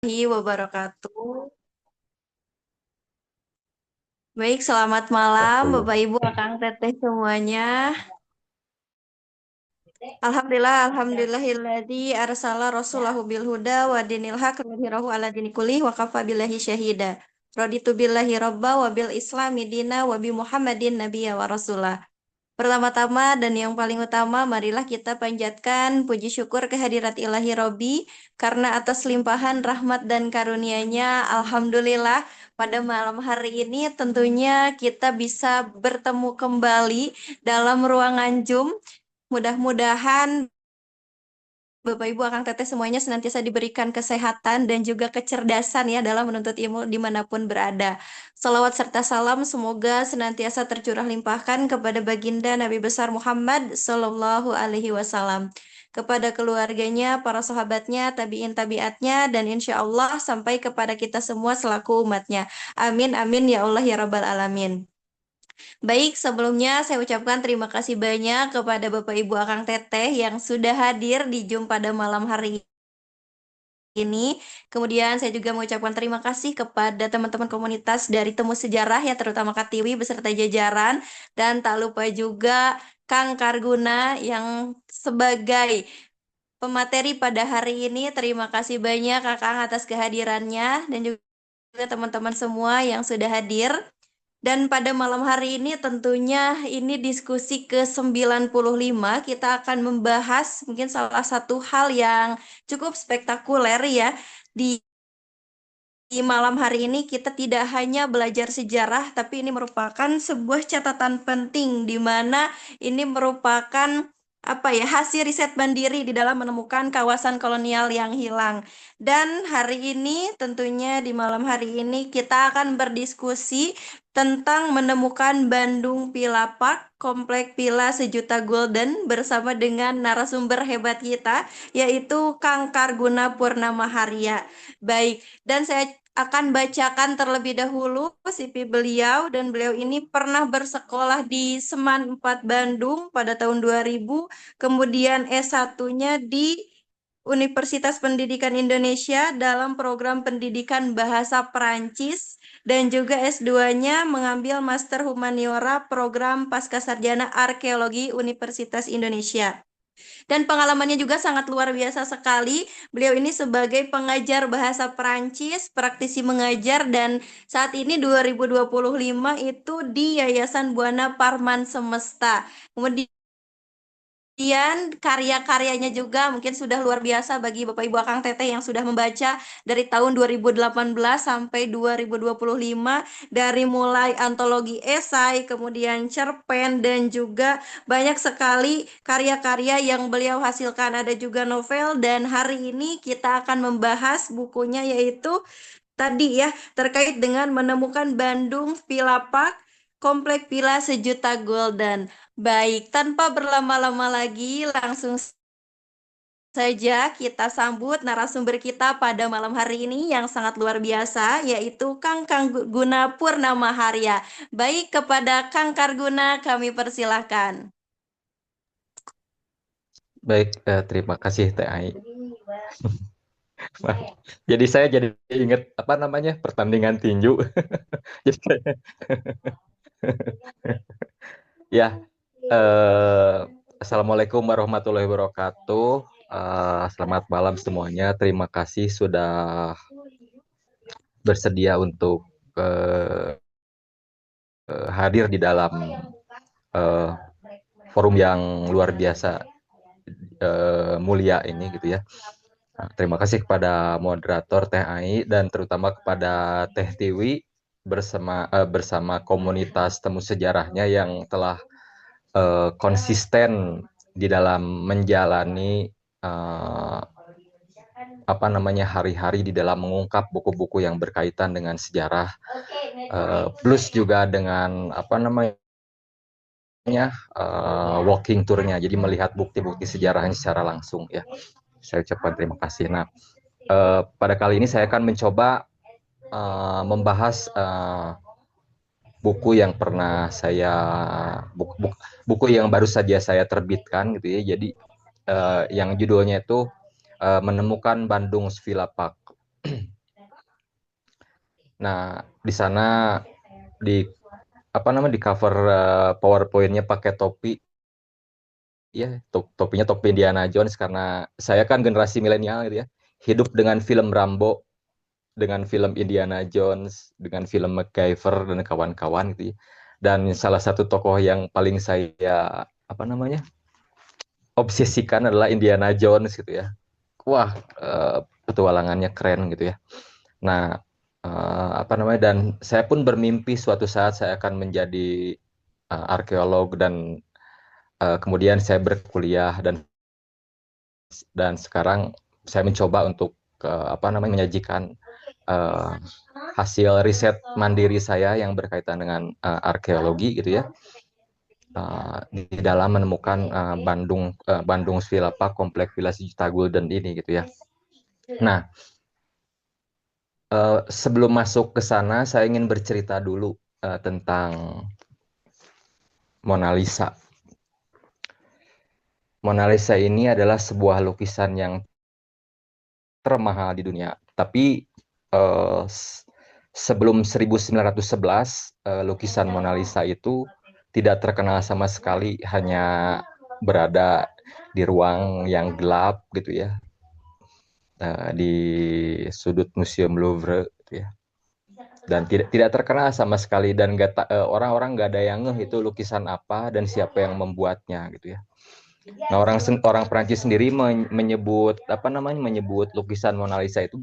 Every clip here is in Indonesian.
Wabarakatuh. Baik, selamat malam Satu. Bapak Ibu, Akang Teteh semuanya. Alhamdulillahilladzi arsala rasulahu bil huda wa dinil haq liyudhhirahu ala dini kullih wa kafa billahi syahida. Raditu billahi rabba wa bil islami dina wa bi Muhammadin nabiyya wa rasulah. Pertama-tama dan yang paling utama, marilah kita panjatkan puji syukur kehadirat ilahi Robi, karena atas limpahan rahmat dan karunia-Nya, Alhamdulillah, pada malam hari ini tentunya kita bisa bertemu kembali dalam ruangan Zoom. Mudah-mudahan Bapak Ibu Akang Teteh semuanya senantiasa diberikan kesehatan dan juga kecerdasan ya dalam menuntut ilmu dimanapun berada. Salawat serta salam semoga senantiasa tercurah limpahkan kepada baginda Nabi besar Muhammad Sallallahu Alaihi Wasallam, kepada keluarganya, para sahabatnya, tabiin tabiatnya, dan insya Allah sampai kepada kita semua selaku umatnya. Amin amin ya Allah ya Rabbal Alamin. Baik, sebelumnya saya ucapkan terima kasih banyak kepada Bapak Ibu Akang Teteh yang sudah hadir di Zoom pada malam hari ini. Kemudian saya juga mengucapkan terima kasih kepada teman-teman komunitas dari Temu Sejarah ya, terutama Katiwi beserta jajaran, dan tak lupa juga Kang Karguna yang sebagai pemateri pada hari ini. Terima kasih banyak Kakang atas kehadirannya dan juga teman-teman semua yang sudah hadir. Dan pada malam hari ini tentunya ini diskusi ke-95, kita akan membahas mungkin salah satu hal yang cukup spektakuler ya. Di malam hari ini kita tidak hanya belajar sejarah, tapi ini merupakan sebuah catatan penting di mana ini merupakan apa ya, hasil riset mandiri di dalam menemukan kawasan kolonial yang hilang. Dan hari ini tentunya di malam hari ini kita akan berdiskusi tentang menemukan Bandung Pilapak, Komplek Villa Sejuta Golden bersama dengan narasumber hebat kita yaitu Kang Karguna Purnama Harya. Baik, dan saya akan bacakan terlebih dahulu CV beliau, dan beliau ini pernah bersekolah di Seman 4 Bandung pada tahun 2000, kemudian S1-nya di Universitas Pendidikan Indonesia dalam program pendidikan bahasa Perancis, dan juga S2-nya mengambil Master Humaniora program Pascasarjana Arkeologi Universitas Indonesia. Dan pengalamannya juga sangat luar biasa sekali. Beliau ini sebagai pengajar bahasa Perancis, praktisi mengajar, dan saat ini 2025 itu di Yayasan Buana Parman Semesta. Kemudian karya-karyanya juga mungkin sudah luar biasa bagi Bapak Ibu Akang Teteh yang sudah membaca dari tahun 2018 sampai 2025, dari mulai antologi esai, kemudian cerpen, dan juga banyak sekali karya-karya yang beliau hasilkan. Ada juga novel, dan hari ini kita akan membahas bukunya yaitu tadi ya, terkait dengan menemukan Bandung Pilapak, Komplek Villa Sejuta Golden. Baik, tanpa berlama-lama lagi, langsung saja kita sambut narasumber kita pada malam hari ini yang sangat luar biasa, yaitu Kang Guna Purnama Harya. Baik, kepada Kang Karguna kami persilahkan. Baik, terima kasih Teh Ai. Jadi saya jadi ingat apa namanya pertandingan tinju. Jadi ya, eh, Assalamualaikum warahmatullahi wabarakatuh. Selamat malam semuanya. Terima kasih sudah bersedia untuk eh, hadir di dalam eh, forum yang luar biasa mulia ini gitu ya. Nah, terima kasih kepada moderator Teh Ai dan terutama kepada Teh Tiwi bersama komunitas temu sejarahnya yang telah konsisten di dalam menjalani uh, apa namanya hari-hari di dalam mengungkap buku-buku yang berkaitan dengan sejarah, plus juga dengan apa namanya walking tournya, jadi melihat bukti-bukti sejarahnya secara langsung ya. Saya ucapkan terima kasih. Nah, pada kali ini saya akan mencoba membahas buku yang pernah saya buku yang baru saja saya terbitkan gitu ya. Jadi yang judulnya itu menemukan Bandung Villa Park. Nah, di sana di di cover PowerPoint-nya pakai topi, ya topinya topi Indiana Jones karena saya kan generasi milenial gitu ya. Hidup dengan film Rambo, dengan film Indiana Jones, dengan film MacGyver dan kawan-kawan gitu ya. Dan salah satu tokoh yang paling saya obsesikan adalah Indiana Jones gitu ya. Wah, petualangannya keren gitu ya. Nah, dan saya pun bermimpi suatu saat saya akan menjadi arkeolog dan kemudian saya berkuliah dan sekarang saya mencoba untuk menyajikan uh, hasil riset mandiri saya yang berkaitan dengan arkeologi gitu ya, di dalam menemukan Bandung Svilapa Komplek Villa Sejuta Gulden ini gitu ya. Nah, sebelum masuk ke sana saya ingin bercerita dulu tentang Mona Lisa. Mona Lisa ini adalah sebuah lukisan yang termahal di dunia. Tapi uh, sebelum 1911 lukisan Mona Lisa itu tidak terkenal sama sekali, hanya berada di ruang yang gelap gitu ya, di sudut Museum Louvre gitu ya. Dan tidak terkenal sama sekali dan orang-orang nggak ada yang ngeh itu lukisan apa dan siapa yang membuatnya gitu ya. Nah, orang Prancis sendiri menyebut lukisan Mona Lisa itu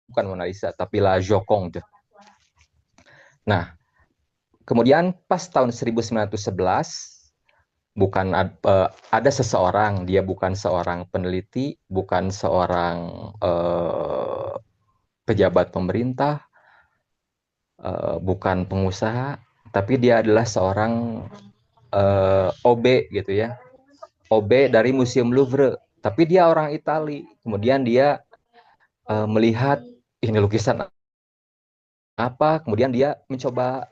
bukan Mona Lisa tapi La Joconde. Nah, kemudian pas tahun 1911 ada seseorang, dia bukan seorang peneliti, bukan seorang pejabat pemerintah, bukan pengusaha, tapi dia adalah seorang OB gitu ya, OB dari Museum Louvre, tapi dia orang Itali. Kemudian dia melihat ini lukisan apa, kemudian dia mencoba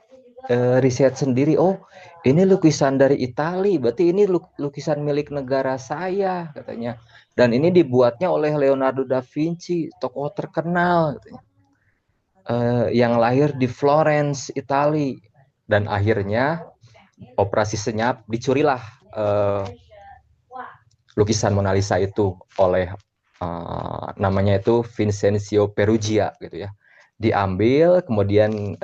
riset sendiri. Oh, ini lukisan dari Itali, berarti ini lukisan milik negara saya katanya. Dan ini dibuatnya oleh Leonardo da Vinci, tokoh terkenal katanya. Yang lahir di Florence, Itali. Dan akhirnya operasi senyap dicurilah lukisan Mona Lisa itu oleh namanya itu Vincenzo Perugia gitu ya. Diambil, kemudian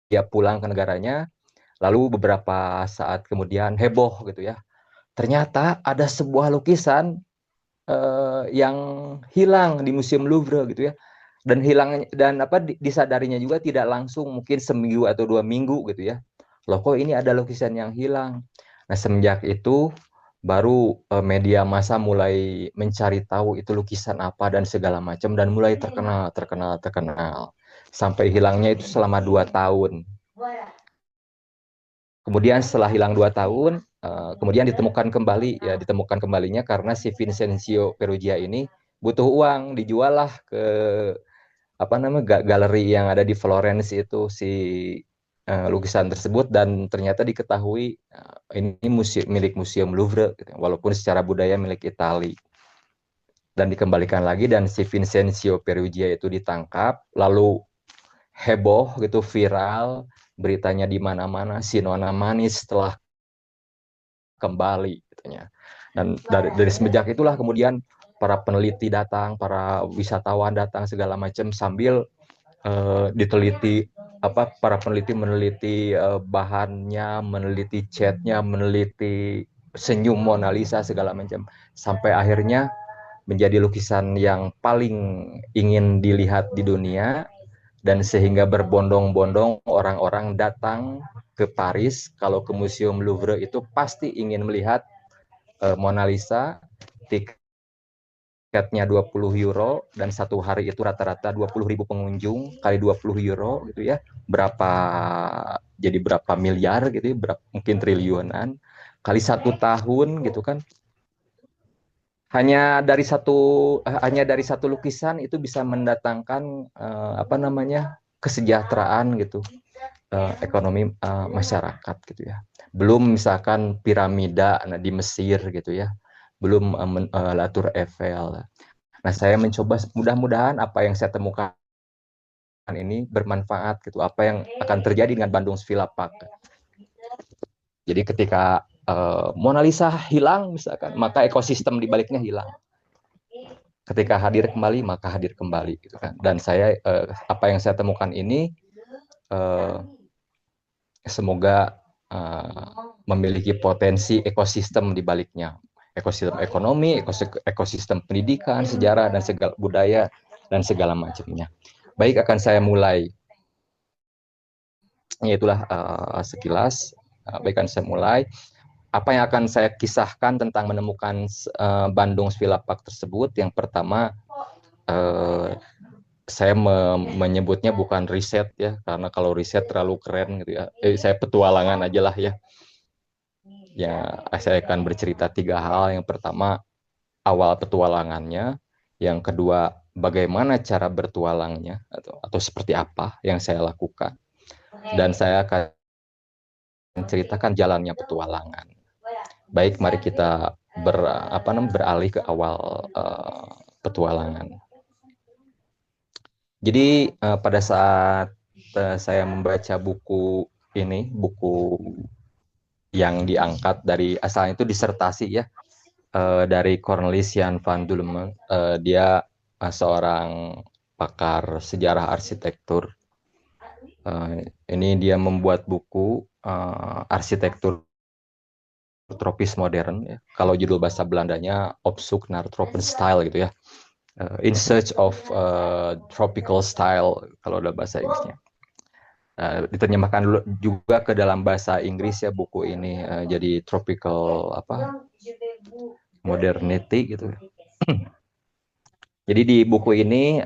dia pulang ke negaranya, lalu beberapa saat kemudian heboh gitu ya. Ternyata ada sebuah lukisan yang hilang di Museum Louvre gitu ya. Dan disadarinya juga tidak langsung, mungkin seminggu atau 2 minggu gitu ya. Loh, kok ini ada lukisan yang hilang. Nah, semenjak itu baru media massa mulai mencari tahu itu lukisan apa dan segala macam, dan mulai terkenal sampai hilangnya itu selama 2 tahun. Kemudian setelah hilang 2 tahun, kemudian ditemukan kembalinya karena si Vincenzo Perugia ini butuh uang, dijual lah ke galeri yang ada di Florence itu si lukisan tersebut, dan ternyata diketahui ini milik Museum Louvre, gitu, walaupun secara budaya milik Itali. Dan dikembalikan lagi, dan si Vincenzo Perugia itu ditangkap, lalu heboh gitu, viral, beritanya di mana-mana, si Nona Manis telah kembali katanya. Dan dari semenjak itulah kemudian para peneliti datang, para wisatawan datang segala macam, sambil diteliti para peneliti meneliti bahannya, meneliti catnya, meneliti senyum Mona Lisa segala macam, sampai akhirnya menjadi lukisan yang paling ingin dilihat di dunia, dan sehingga berbondong-bondong orang-orang datang ke Paris. Kalau ke Museum Louvre itu pasti ingin melihat Mona Lisa. Tiketnya 20 euro, dan satu hari itu rata-rata 20.000 pengunjung kali 20 euro gitu ya. Berapa miliar gitu ya, mungkin triliunan kali 1 tahun gitu kan. Hanya dari satu lukisan itu bisa mendatangkan kesejahteraan gitu, ekonomi masyarakat gitu ya. Belum misalkan piramida di Mesir gitu ya, belum La Tour Eiffel. Nah, saya mencoba, mudah-mudahan apa yang saya temukan ini bermanfaat gitu. Apa yang akan terjadi dengan Bandung Villa Park? Jadi ketika Mona Lisa hilang misalkan, maka ekosistem di baliknya hilang. Ketika hadir kembali, maka hadir kembali gitu kan. Dan saya apa yang saya temukan ini semoga memiliki potensi ekosistem di baliknya. Ekosistem ekonomi, ekosistem pendidikan, sejarah dan segala budaya dan segala macamnya. Baik, akan saya mulai. Itulah sekilas. Baik, akan saya mulai. Apa yang akan saya kisahkan tentang menemukan Bandung Villa Park tersebut? Yang pertama, saya menyebutnya bukan riset ya, karena kalau riset terlalu keren gitu ya. Saya petualangan aja lah ya. Ya, saya akan bercerita 3 hal. Yang pertama, awal petualangannya. Yang kedua, bagaimana cara bertualangnya atau seperti apa yang saya lakukan. Dan saya akan menceritakan jalannya petualangan. Baik, mari kita beralih ke awal petualangan. Jadi pada saat saya membaca buku ini, buku yang diangkat dari asalnya itu disertasi ya, dari Cornelis Jan van Dulmen. Dia seorang pakar sejarah arsitektur. Ini dia membuat buku arsitektur tropis modern ya. Kalau judul bahasa Belandanya Opzoek naar Tropenstyle gitu ya. In search of tropical style kalau dalam bahasa Inggrisnya. Diterjemahkan juga ke dalam bahasa Inggris ya buku ini, jadi tropical modernity gitu. Jadi di buku ini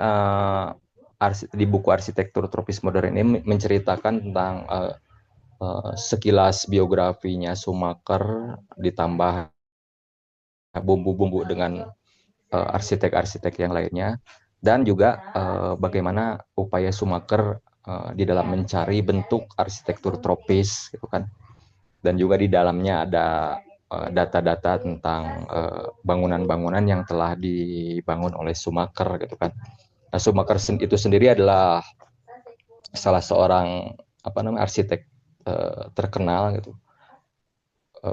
di buku arsitektur tropis modern ini menceritakan tentang sekilas biografinya Schumacher ditambah bumbu-bumbu dengan arsitek-arsitek yang lainnya, dan juga bagaimana upaya Schumacher di dalam mencari bentuk arsitektur tropis gitu kan. Dan juga di dalamnya ada data-data tentang bangunan-bangunan yang telah dibangun oleh Schumacher gitu kan. Nah, Schumacher itu sendiri adalah salah seorang arsitek terkenal gitu.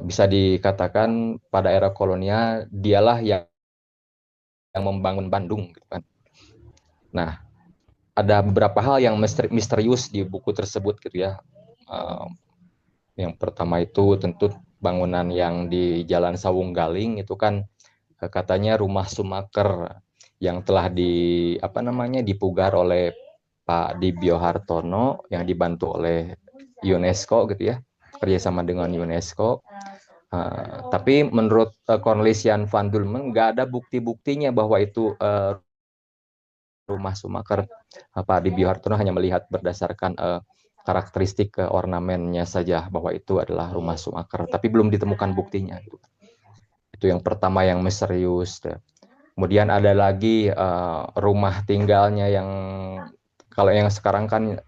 Bisa dikatakan pada era kolonial dialah yang membangun Bandung gitu kan. Nah, ada beberapa hal yang misterius di buku tersebut gitu ya. Yang pertama itu tentu bangunan yang di Jalan Sawung Galing itu kan katanya rumah Schumacher yang telah dipugar oleh Pak Dibyo Hartono yang dibantu oleh UNESCO gitu ya, kerjasama dengan UNESCO. Tapi menurut Cornelis Jan van Dulmen nggak ada bukti-buktinya bahwa itu rumah Schumacher. Pak Dibyo Hartono hanya melihat berdasarkan karakteristik ornamennya saja bahwa itu adalah rumah Schumacher, tapi belum ditemukan buktinya. Itu yang pertama yang misterius. Kemudian ada lagi rumah tinggalnya yang kalau yang sekarang kan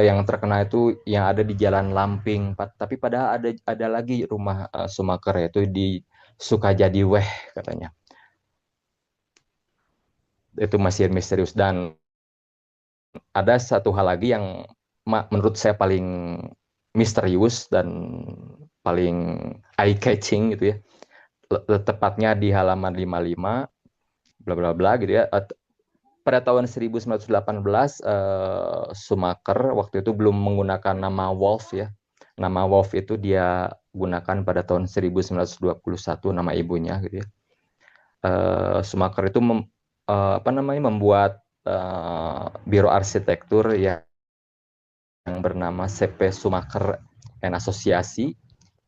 yang terkenal itu yang ada di Jalan Lamping, tapi padahal ada lagi rumah Schumacher yaitu di Sukajadi Weh katanya. Itu masih misterius. Dan ada satu hal lagi yang menurut saya paling misterius dan paling eye catching gitu ya. Tepatnya di halaman 55 bla bla bla gitu ya. Pada tahun 1918 Schumacher waktu itu belum menggunakan nama Wolf ya. Nama Wolf itu dia gunakan pada tahun 1921 nama ibunya gitu ya. Schumacher itu membuat biro arsitektur yang bernama CP Schumacher and Asosiasi.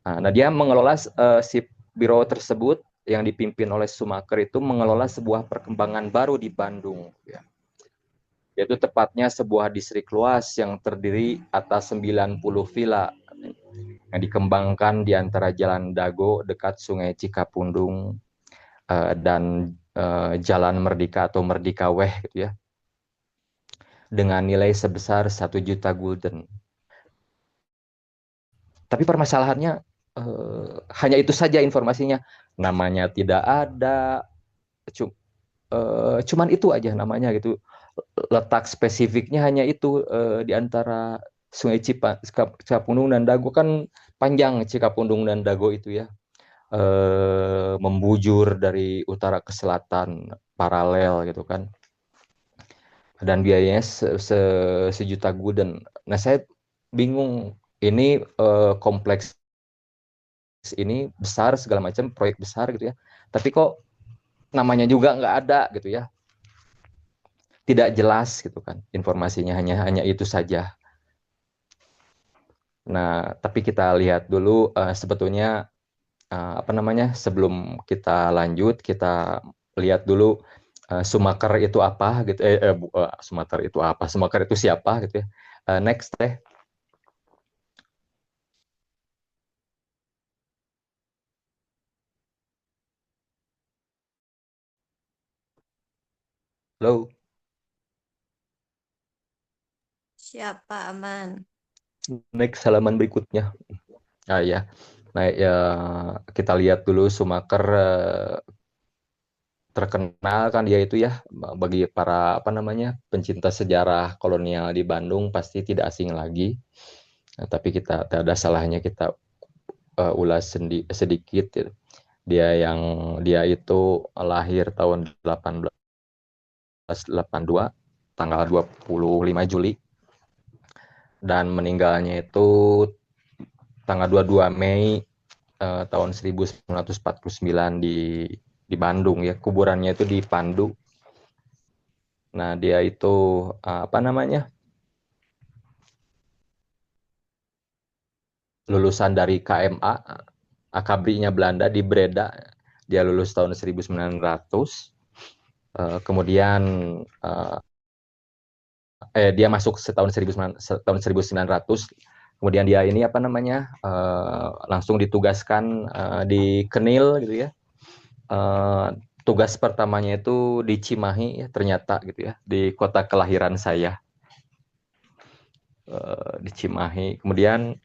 Nah, dia mengelola si biro tersebut yang dipimpin oleh Schumacher itu mengelola sebuah perkembangan baru di Bandung, ya. Yaitu tepatnya sebuah distrik luas yang terdiri atas 90 villa yang dikembangkan di antara Jalan Dago dekat Sungai Cikapundung dan Jalan Merdeka atau Merdeka Weh gitu ya, dengan nilai sebesar 1 juta gulden. Tapi permasalahannya hanya itu saja informasinya, namanya tidak ada, cuman itu aja namanya gitu. letak spesifiknya hanya itu di antara Sungai Cikapundung dan Dago kan panjang Cikapundung dan Dago itu ya, membujur dari utara ke selatan paralel gitu kan, dan biayanya sejuta gulden. Nah saya bingung, ini kompleks ini besar segala macam proyek besar gitu ya, tapi kok namanya juga nggak ada gitu ya, tidak jelas gitu kan informasinya, hanya itu saja. Nah tapi kita lihat dulu sebetulnya apa namanya, sebelum kita lanjut kita lihat dulu Sumaker itu apa gitu, Sumaker itu apa, Sumaker itu siapa gitu ya. Next deh. Halo. Siapa aman? Next halaman berikutnya. Ya, nah ya, kita lihat dulu Sumaker terkenal kan dia itu ya, bagi para apa namanya pencinta sejarah kolonial di Bandung pasti tidak asing lagi. Nah, tapi kita tidak ada salahnya kita ulas sedikit gitu. Dia itu lahir tahun 1882 tanggal 25 Juli dan meninggalnya itu tanggal 22 Mei tahun 1949 di Bandung ya. Kuburannya itu di Pandu. Nah, dia itu apa namanya? Lulusan dari KMA, Akabrinya Belanda di Breda. Dia lulus tahun 1900. Kemudian dia masuk tahun 1900. Kemudian dia ini apa namanya? Langsung ditugaskan di Kenil gitu ya. Tugas pertamanya itu di Cimahi ya, ternyata gitu ya, di kota kelahiran saya, di Cimahi. Kemudian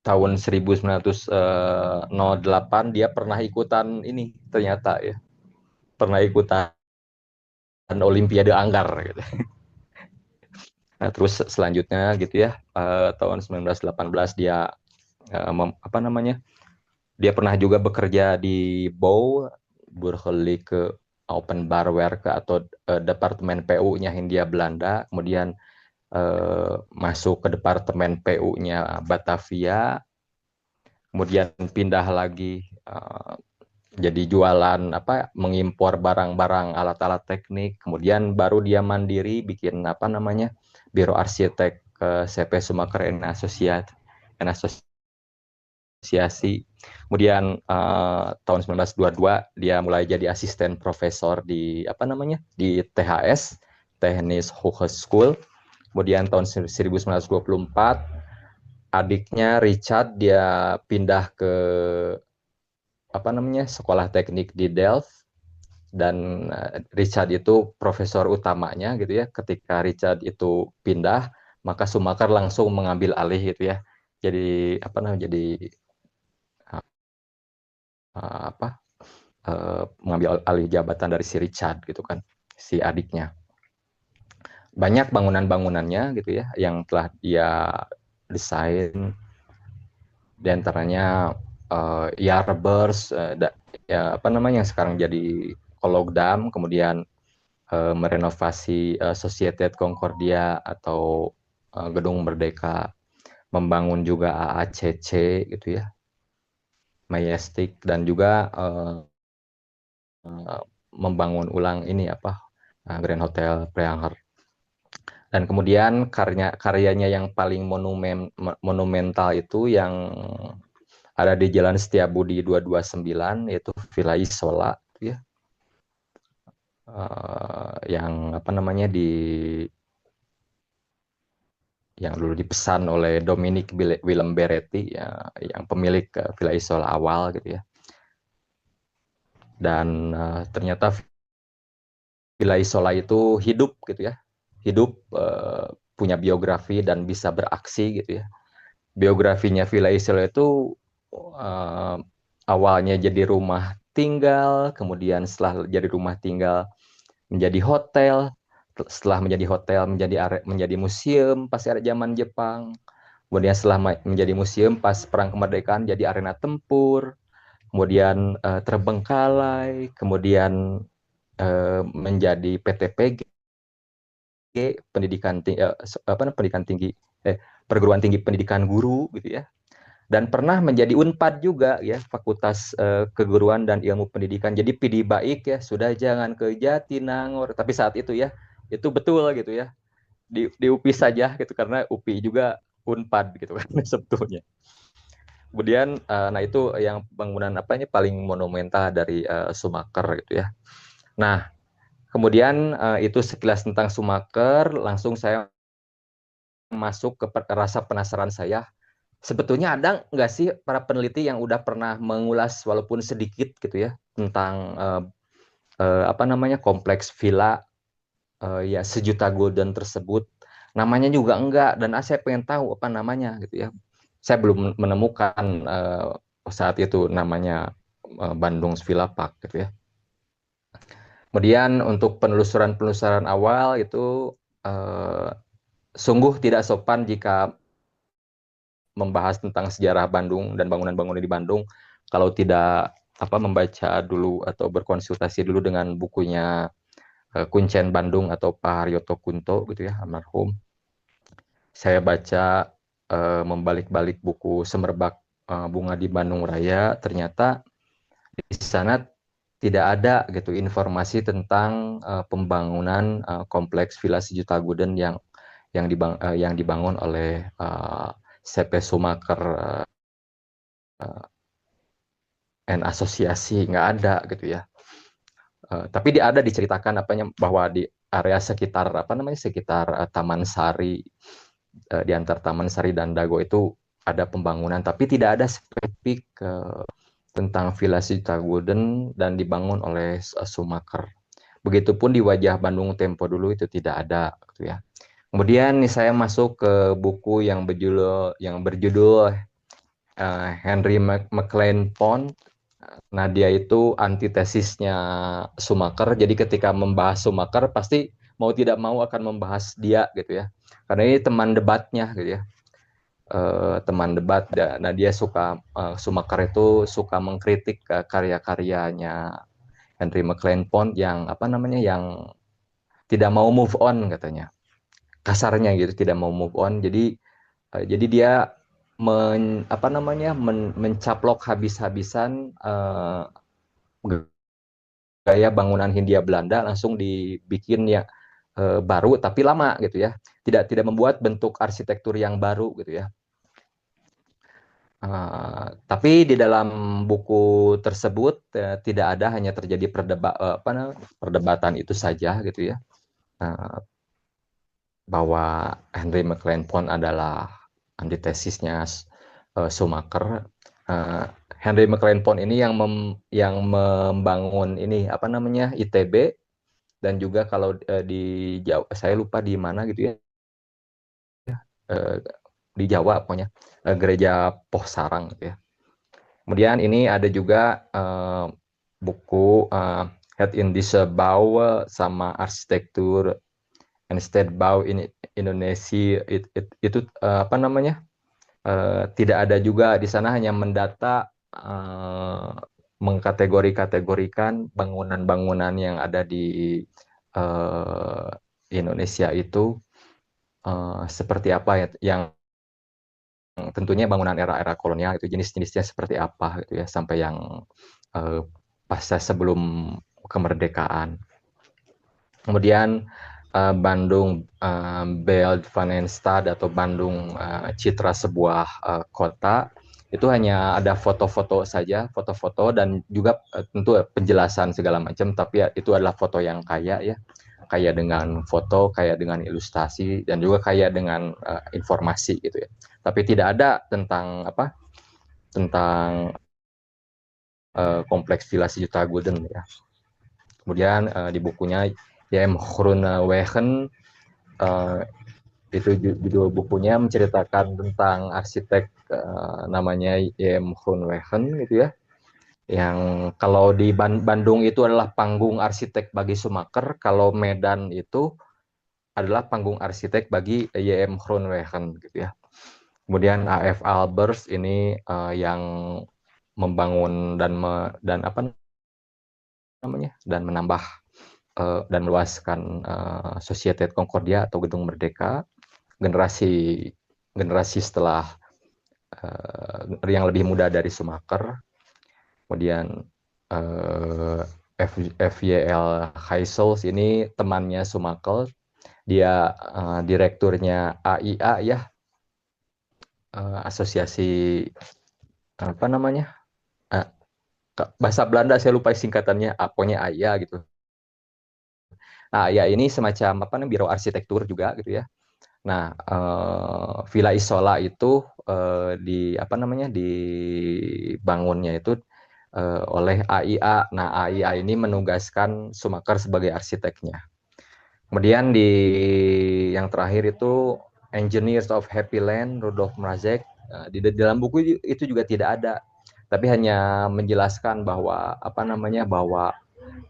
tahun 1908 dia pernah ikutan ini ternyata ya, pernah ikutan Olimpiade Anggar gitu. Nah, terus selanjutnya gitu ya, tahun 1918 dia apa namanya? Dia pernah juga bekerja di BOW, Burgerlijke Openbaarwerke atau Departemen PU-nya Hindia Belanda. Kemudian masuk ke Departemen PU-nya Batavia. Kemudian pindah lagi jadi jualan apa, mengimpor barang-barang alat-alat teknik. Kemudian baru dia mandiri bikin apa namanya, Biro Arsitek CP Sumaker and Asosiasi. Kemudian tahun 1922 dia mulai jadi asisten profesor di apa namanya, di THS, Technisch Hogeschool. Kemudian tahun 1924 adiknya Richard dia pindah ke apa namanya, sekolah teknik di Delft, dan Richard itu profesor utamanya gitu ya. Ketika Richard itu pindah, maka Sumaker langsung mengambil alih gitu ya. Jadi apa namanya, jadi apa, mengambil alih jabatan dari si Richard gitu kan, si adiknya. Banyak bangunan-bangunannya gitu ya yang telah dia desain, di antaranya Yardbeurs, ya apa namanya yang sekarang jadi Kologdam, kemudian merenovasi Societet Concordia atau Gedung Merdeka, membangun juga AACC gitu ya, Majestic, dan juga membangun ulang ini apa, Grand Hotel Preanger. Dan kemudian karyanya yang paling monumental itu yang ada di Jalan Setiabudi 229, yaitu Villa Isola ya. Yang apa namanya yang dulu dipesan oleh Dominic Willem Beretti ya, yang pemilik Villa Isola awal gitu ya. Dan ternyata Villa Isola itu hidup gitu ya, hidup, punya biografi dan bisa beraksi gitu ya. Biografinya Villa Isola itu awalnya jadi rumah tinggal, kemudian setelah jadi rumah tinggal menjadi hotel, setelah menjadi hotel menjadi museum pas era zaman Jepang, kemudian setelah menjadi museum pas perang kemerdekaan jadi arena tempur, kemudian terbengkalai, kemudian menjadi PTPG, pendidikan tinggi, perguruan tinggi pendidikan guru gitu ya, dan pernah menjadi Unpad juga ya, Fakultas Keguruan dan Ilmu Pendidikan. Jadi PD baik ya, sudah jangan ke Jatinangor. Tapi saat itu ya, itu betul gitu ya, di UPI saja gitu, karena UPI juga Unpad gitu kan sebetulnya. Kemudian nah itu yang bangunan apanya paling monumental dari Sumaker gitu ya. Nah, kemudian itu sekilas tentang Sumaker, langsung saya masuk ke rasa penasaran saya. Sebetulnya ada nggak sih para peneliti yang udah pernah mengulas walaupun sedikit gitu ya tentang apa namanya kompleks villa ya sejuta gulden tersebut. Namanya juga enggak, dan saya pengen tahu apa namanya gitu ya. Saya belum menemukan saat itu namanya Bandung Villa Park gitu ya. Kemudian untuk penelusuran-penelusuran awal itu eh, sungguh tidak sopan jika membahas tentang sejarah Bandung dan bangunan-bangunan di Bandung kalau tidak membaca dulu atau berkonsultasi dulu dengan bukunya Kuncen Bandung atau Pak Haryoto Kunto gitu ya, almarhum. Saya baca membalik-balik buku Semerbak Bunga di Bandung Raya, ternyata di sana tidak ada gitu informasi tentang pembangunan kompleks Villa Sejuta Gulden yang dibangun oleh CP Sumaker and asosiasi, nggak ada gitu ya. Tapi ada diceritakan bahwa di area sekitar sekitar Taman Sari, di antar Taman Sari dan Dago itu ada pembangunan, tapi tidak ada spesifik tentang Villa Sitagulden dan dibangun oleh Sumaker. Begitupun di Wajah Bandung Tempo dulu itu tidak ada gitu ya. Kemudian saya masuk ke buku yang berjudul Henry McLean Pond. Nah, dia itu antitesisnya Sumaker. Jadi ketika membahas Sumaker pasti mau tidak mau akan membahas dia gitu ya. Karena ini teman debatnya gitu ya. Teman debat. Nah, dia Sumaker itu suka mengkritik karya-karyanya Henry McLean Pond yang yang tidak mau move on katanya. Kasarnya gitu, tidak mau move on. Jadi dia mencaplok habis-habisan gaya bangunan Hindia Belanda, langsung dibikin ya baru tapi lama gitu ya. Tidak membuat bentuk arsitektur yang baru gitu ya. Tapi di dalam buku tersebut tidak ada, hanya terjadi perdebatan itu saja gitu ya. Bahwa Henry McLean Pond adalah antitesisnya Schumacher. Henry McLean Pond ini yang membangun ini ITB, dan juga kalau di Jawa, saya lupa di mana gitu ya, di Jawa pokoknya, gereja Poh Sarang gitu ya. Kemudian ini ada juga buku Het Indische Bouw sama Arsitektur en Stedbouw in Indonesia. Itu tidak ada juga di sana, hanya mendata mengkategori-kategorikan bangunan-bangunan yang ada di Indonesia itu seperti apa ya, yang tentunya bangunan era-era kolonial itu jenis-jenisnya seperti apa gitu ya, sampai yang pasca sebelum kemerdekaan. Kemudian Bandung Beeld van Stad atau Bandung Citra Sebuah Kota, itu hanya ada foto-foto saja, foto-foto dan juga tentu penjelasan segala macam, tapi ya, itu adalah foto yang kaya ya, kaya dengan foto, kaya dengan ilustrasi, dan juga kaya dengan informasi gitu ya. Tapi tidak ada tentang kompleks Villa Sejuta Gulden ya. Kemudian di bukunya J.M. Groenewegen, itu judul bukunya menceritakan tentang arsitek namanya J.M. Groenewegen gitu ya. Yang kalau di Bandung itu adalah panggung arsitek bagi Sumaker, kalau Medan itu adalah panggung arsitek bagi YM Groenewegen gitu ya. Kemudian AF Albers ini yang membangun dan apa namanya dan menambah dan meluaskan Societe Concordia atau Gedung Merdeka, generasi generasi setelah yang lebih muda dari Sumaker. Kemudian FYL Heisels ini temannya Sumakel, dia direkturnya AIA ya, asosiasi apa namanya, bahasa Belanda saya lupa singkatannya, pokoknya AIA gitu. Nah, AIA ini semacam apa namanya, biro arsitektur juga gitu ya. Nah, Villa Isola itu di apa namanya, dibangunnya itu oleh AIA. Nah, AIA ini menugaskan Sumaker sebagai arsiteknya. Kemudian di yang terakhir itu Engineers of Happy Land, Rudolf Mrazek. Di dalam buku itu juga tidak ada, tapi hanya menjelaskan bahwa apa namanya, bahwa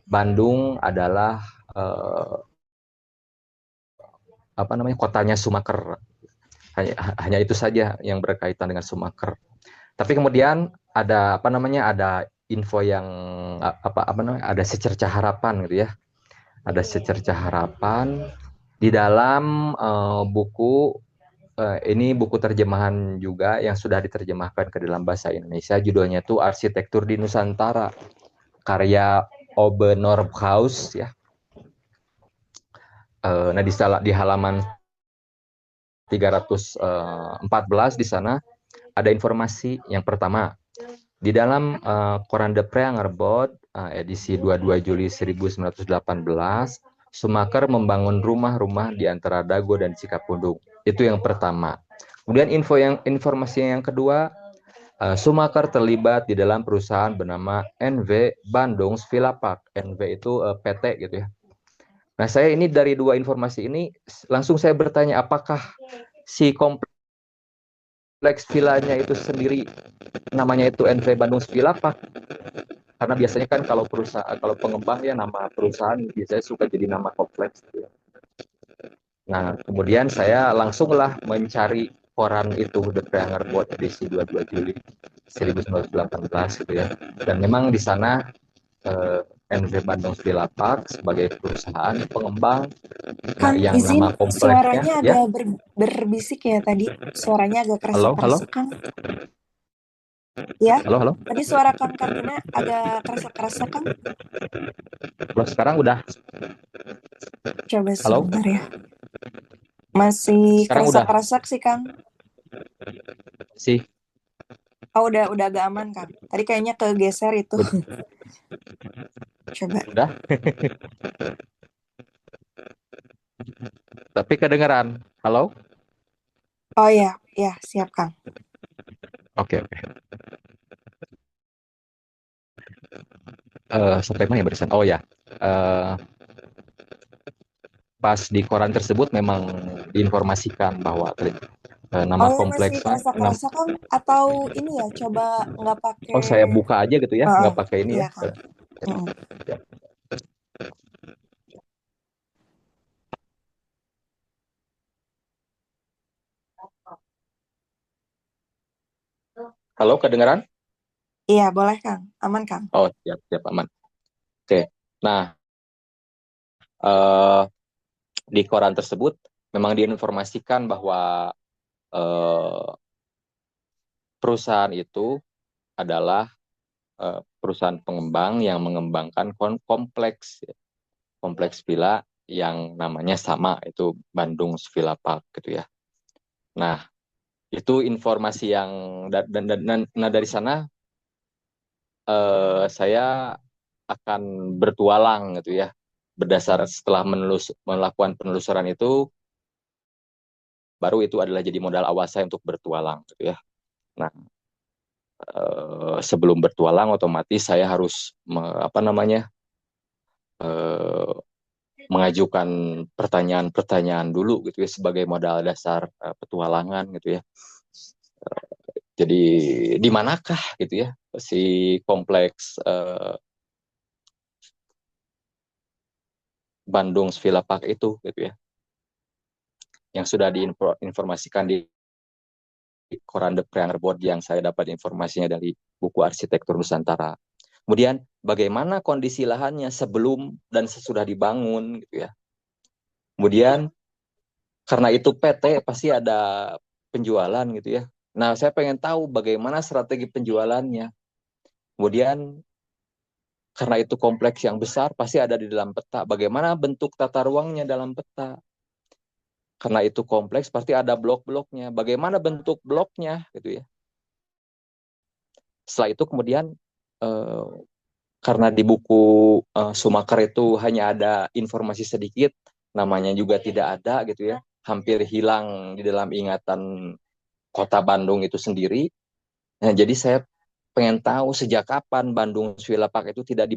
Bandung adalah apa namanya, kotanya Sumaker. Hanya itu saja yang berkaitan dengan Sumaker. Tapi kemudian ada apa namanya, ada info yang apa namanya, ada secerca harapan gitu ya. Ada secerca harapan di dalam buku ini buku terjemahan juga yang sudah diterjemahkan ke dalam bahasa Indonesia. Judulnya itu Arsitektur di Nusantara, karya Obe Norbhaus ya. Nah di halaman 314 di sana ada informasi yang pertama. Di dalam koran De Prangerbod edisi 22 Juli 1918, Sumaker membangun rumah-rumah di antara Dago dan Cikapundung. Itu yang pertama. Kemudian informasi yang kedua, Sumaker terlibat di dalam perusahaan bernama NV Bandung Villa Park. NV itu PT gitu ya. Nah, saya ini dari dua informasi ini langsung saya bertanya, apakah si kompleks villanya itu sendiri namanya itu NV Bandung Villa Park? Karena biasanya kan kalau perusahaan, kalau pengembang ya nama perusahaan biasanya suka jadi nama kompleks. Gitu ya. Nah, kemudian saya langsunglah mencari koran itu, The Pranger buat edisi 22 Juli 1918 gitu ya. Dan memang di sana NV Bandung Villa Park sebagai perusahaan pengembang, nah Kang, yang izin nama kompleksnya suaranya ya. agak berbisik ya tadi. Suaranya agak Halo, halo, keresek-keresek, Kang. Ya, halo, halo. tadi suara Kang Karina agak keresek-keresek, Kang. Halo, sekarang udah. Coba Halo, sebentar ya. Masih sekarang udah keresek-keresek sih, Kang. sih. Oh, udah agak aman, Kang. Tadi kayaknya kegeser itu. Coba. Udah. Tapi kedengeran. Halo? Oh ya, ya, siap, Kang. Oke, oke. Sampai mana ya barusan? Oh ya. Pas di koran tersebut memang diinformasikan bahwa nama Oh ya, masih kompleksnya keresek-keresek, Kang? Atau ini ya, coba nggak pakai... oh saya buka aja gitu ya, Oh, nggak pakai ini iya, ya. Kang. Mm-mm. Halo, kedengeran? Iya, boleh, Kang. Aman, Kang. Oh, siap, siap, aman. Oke. Nah, eh, di koran tersebut memang diinformasikan bahwa eh, perusahaan itu adalah perusahaan pengembang yang mengembangkan kompleks villa yang namanya sama, itu Bandung Villa Park gitu ya. Nah, itu informasi yang nah dari sana saya akan bertualang gitu ya. Berdasar setelah melakukan penelusuran itu, baru itu adalah jadi modal awal saya untuk bertualang gitu ya. Nah, sebelum bertualang otomatis saya harus apa namanya, mengajukan pertanyaan-pertanyaan dulu gitu ya sebagai modal dasar petualangan gitu ya. Jadi di manakah gitu ya si kompleks Bandung Villa Park itu gitu ya, yang sudah diinformasikan di koran The Pranger Board yang saya dapat informasinya dari buku Arsitektur Nusantara. Kemudian bagaimana kondisi lahannya sebelum dan sesudah dibangun gitu ya. Kemudian karena itu PT pasti ada penjualan gitu ya. Nah, saya pengen tahu bagaimana strategi penjualannya. Kemudian karena itu kompleks yang besar pasti ada di dalam peta. Bagaimana bentuk tata ruangnya dalam peta? Karena itu kompleks pasti ada blok-bloknya. Bagaimana bentuk bloknya gitu ya. Setelah itu kemudian eh, karena di buku Sumaker itu hanya ada informasi sedikit, namanya juga tidak ada gitu ya, hampir hilang di dalam ingatan kota Bandung itu sendiri. Nah, jadi saya pengen tahu sejak kapan Bandung Swila Park itu tidak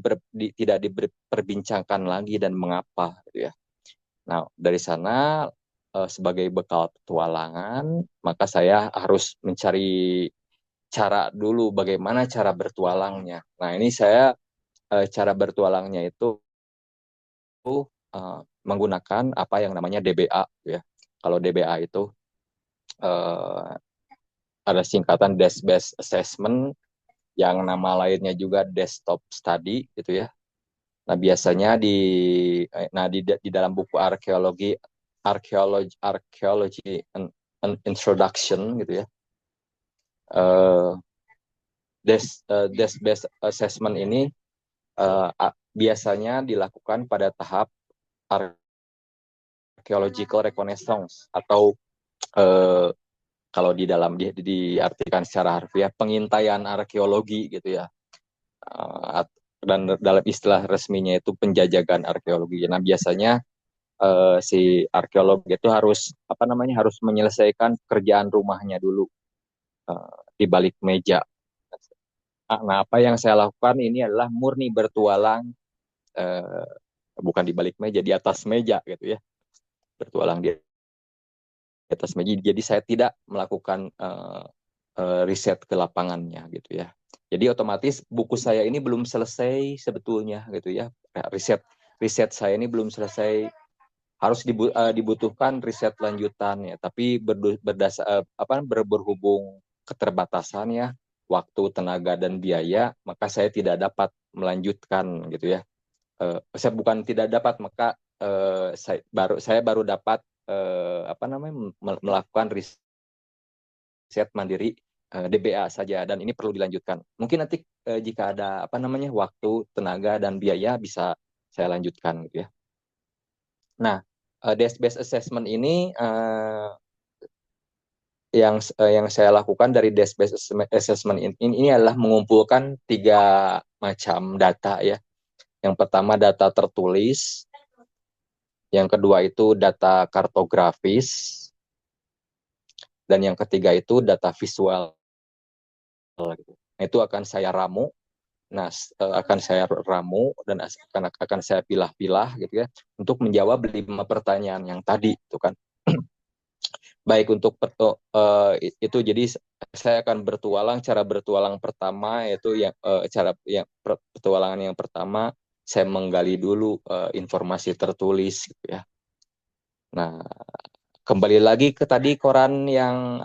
diperbincangkan lagi dan mengapa gitu ya. Nah, dari sana sebagai bekal petualangan, maka saya harus mencari cara dulu bagaimana cara bertualangnya. Nah, ini saya cara bertualangnya itu menggunakan apa yang namanya DBA ya. Kalau DBA itu uh, ada singkatan Desk Based Assessment, yang nama lainnya juga Desktop Study gitu ya. Nah, biasanya di dalam buku archaeology an introduction gitu ya. Uh, Desk Based Assessment ini biasanya dilakukan pada tahap archaeological reconnaissance atau eh, kalau di dalam diartikan secara harfiah pengintaian arkeologi gitu ya. Dan dalam istilah resminya itu penjajakan arkeologi. Nah, biasanya si arkeolog itu harus menyelesaikan pekerjaan rumahnya dulu di balik meja. Nah, apa yang saya lakukan ini adalah murni bertualang, eh, bukan di balik meja, di atas meja gitu ya, bertualang di atas meja. Jadi saya tidak melakukan riset ke lapangannya gitu ya. Jadi otomatis buku saya ini belum selesai sebetulnya gitu ya. Riset riset saya ini belum selesai, harus dibutuhkan riset lanjutan ya. Tapi berhubung keterbatasannya waktu, tenaga dan biaya, maka saya tidak dapat melanjutkan gitu ya. Saya bukan tidak dapat, maka saya baru dapat melakukan riset mandiri DBA saja, dan ini perlu dilanjutkan. Mungkin nanti jika ada waktu, tenaga dan biaya bisa saya lanjutkan gitu ya. Nah, desk based assessment ini yang saya lakukan dari desk based assessment ini adalah mengumpulkan 3 macam data ya. Yang pertama data tertulis, yang kedua itu data kartografis, dan yang ketiga itu data visual. Nah, itu akan saya ramu. Nah, akan saya ramu dan akan saya pilah-pilah gitu ya untuk menjawab 5 pertanyaan yang tadi itu kan. Baik untuk itu, jadi saya akan cara bertualang pertama yaitu petualangan yang pertama saya menggali dulu informasi tertulis gitu ya. Nah, kembali lagi ke tadi koran yang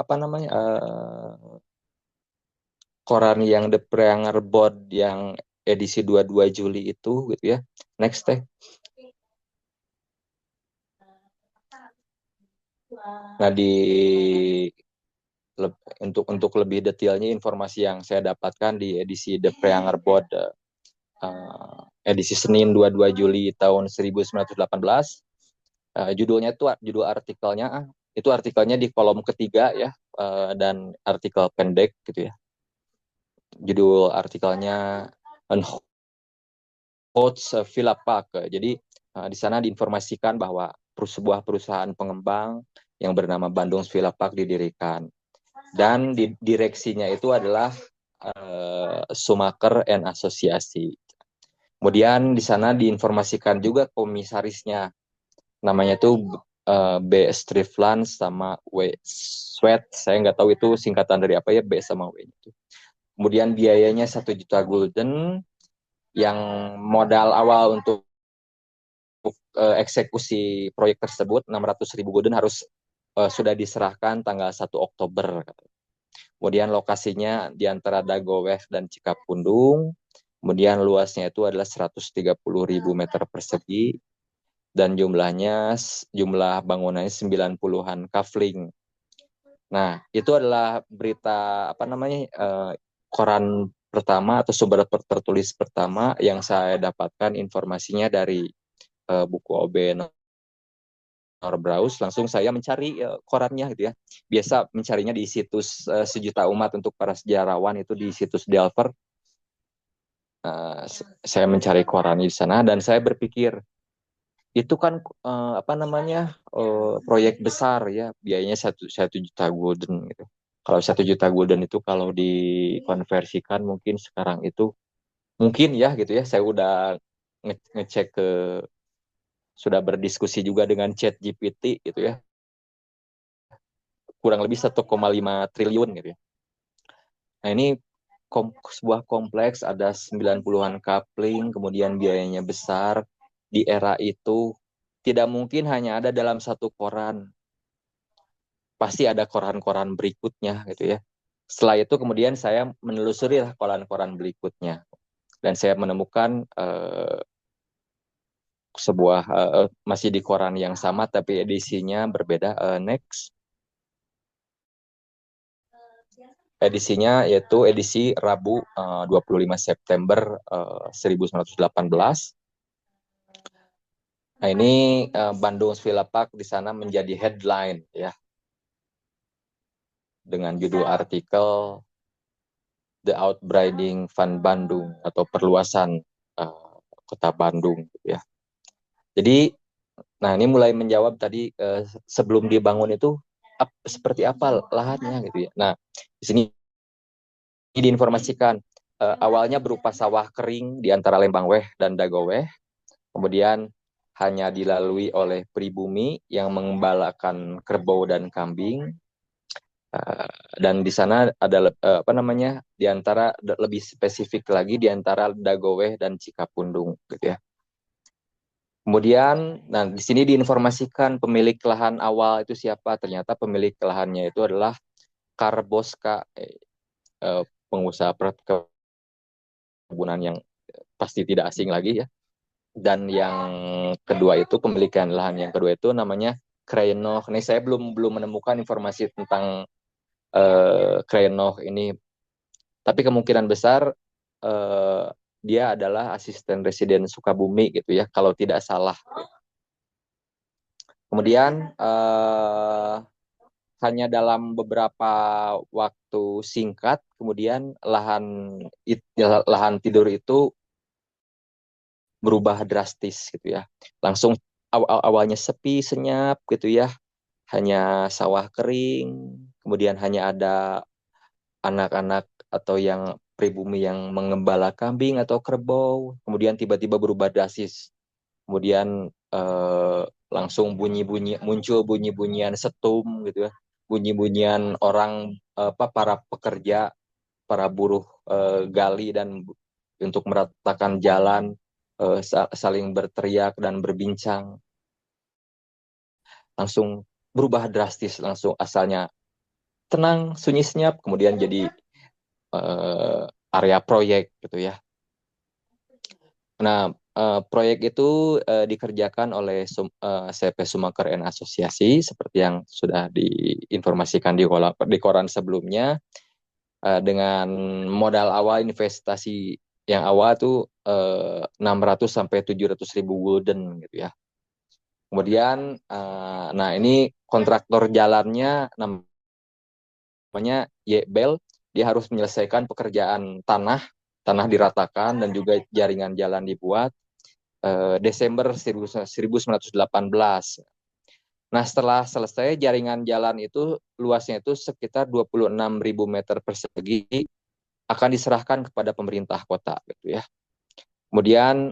koran yang The Pranger Board yang edisi 22 Juli itu gitu ya. Next teh. Nah, untuk lebih detailnya informasi yang saya dapatkan di edisi The Pranger Board edisi Senin 22 Juli tahun 1918. Judulnya itu artikelnya di kolom ketiga ya, dan artikel pendek gitu ya. Judul artikelnya Hots Villa Park. Jadi di sana diinformasikan bahwa sebuah perusahaan pengembang yang bernama Bandung Villa Park didirikan, dan direksinya itu adalah Sumaker and Asosiasi. Kemudian di sana diinformasikan juga komisarisnya, namanya itu B Strifland sama W Sweat. Saya nggak tahu itu singkatan dari apa ya, B sama W itu. Kemudian biayanya 1 juta gulden, yang modal awal untuk eksekusi proyek tersebut 600.000 gulden harus sudah diserahkan tanggal 1 Oktober. Kemudian lokasinya di antara Dagoweх dan Cikapundung. Kemudian luasnya itu adalah 130.000 meter persegi dan jumlah bangunannya 90-an kafling. Nah, itu adalah berita koran pertama atau sumber tertulis pertama yang saya dapatkan informasinya dari buku OB Norbraus. Langsung saya mencari korannya gitu ya. Biasa mencarinya di situs Sejuta Umat untuk para sejarawan, itu di situs Delver. Saya mencari korannya di sana dan saya berpikir itu kan proyek besar ya, biayanya 1 juta gulden gitu. Kalau 1 juta gulden itu kalau dikonversikan mungkin sekarang itu mungkin ya gitu ya, saya udah ngecek sudah berdiskusi juga dengan ChatGPT gitu ya, kurang lebih 1,5 triliun gitu ya. Nah ini sebuah kompleks ada 90-an coupling, kemudian biayanya besar. Di era itu tidak mungkin hanya ada dalam satu koran, pasti ada koran-koran berikutnya gitu ya. Setelah itu kemudian saya menelusuri koran-koran berikutnya dan saya menemukan sebuah masih di koran yang sama tapi edisinya berbeda. Next. Edisinya yaitu edisi Rabu 25 September 1918. Nah ini Bandung Svilapak di sana menjadi headline ya, dengan judul artikel The Outbreiding van Bandung atau perluasan kota Bandung ya. Jadi nah ini mulai menjawab tadi sebelum dibangun itu seperti apa lahannya gitu ya. Nah di sini diinformasikan awalnya berupa sawah kering di antara Lembangweh dan Dagoweх, kemudian hanya dilalui oleh pribumi yang mengembalakan kerbau dan kambing. Dan di sana ada di antara lebih spesifik lagi di antara Dagoweх dan Cikapundung gitu ya. Kemudian, nah di sini diinformasikan pemilik lahan awal itu siapa. Ternyata pemilik lahannya itu adalah Karboska, pengusaha perkebunan yang pasti tidak asing lagi ya. Dan yang kedua itu pemilikan lahan yang kedua itu namanya Krainoch. Ini saya belum menemukan informasi tentang Krainoch ini, tapi kemungkinan besar dia adalah asisten residen Sukabumi gitu ya, kalau tidak salah. Kemudian hanya dalam beberapa waktu singkat, kemudian lahan tidur itu berubah drastis gitu ya. Langsung awalnya sepi senyap gitu ya, hanya sawah kering, kemudian hanya ada anak-anak atau yang pribumi yang mengembala kambing atau kerbau, kemudian tiba-tiba berubah drastis. Kemudian langsung muncul bunyi-bunyian setum gitu ya, bunyi-bunyian orang para pekerja, para buruh gali dan untuk meratakan jalan, saling berteriak dan berbincang. Langsung berubah drastis, langsung asalnya tenang, sunyi senyap, kemudian jadi area proyek gitu ya. Nah, proyek itu dikerjakan oleh CP Sumaker and Asosiasi seperti yang sudah diinformasikan di koran sebelumnya, dengan modal awal investasi yang awal tuh 600 sampai 700 ribu gulden gitu ya. Kemudian nah ini kontraktor jalannya namanya Yebel, dia harus menyelesaikan pekerjaan tanah diratakan dan juga jaringan jalan dibuat Desember 1918. Nah, setelah selesai jaringan jalan itu luasnya itu sekitar 26.000 meter persegi akan diserahkan kepada pemerintah kota gitu ya. Kemudian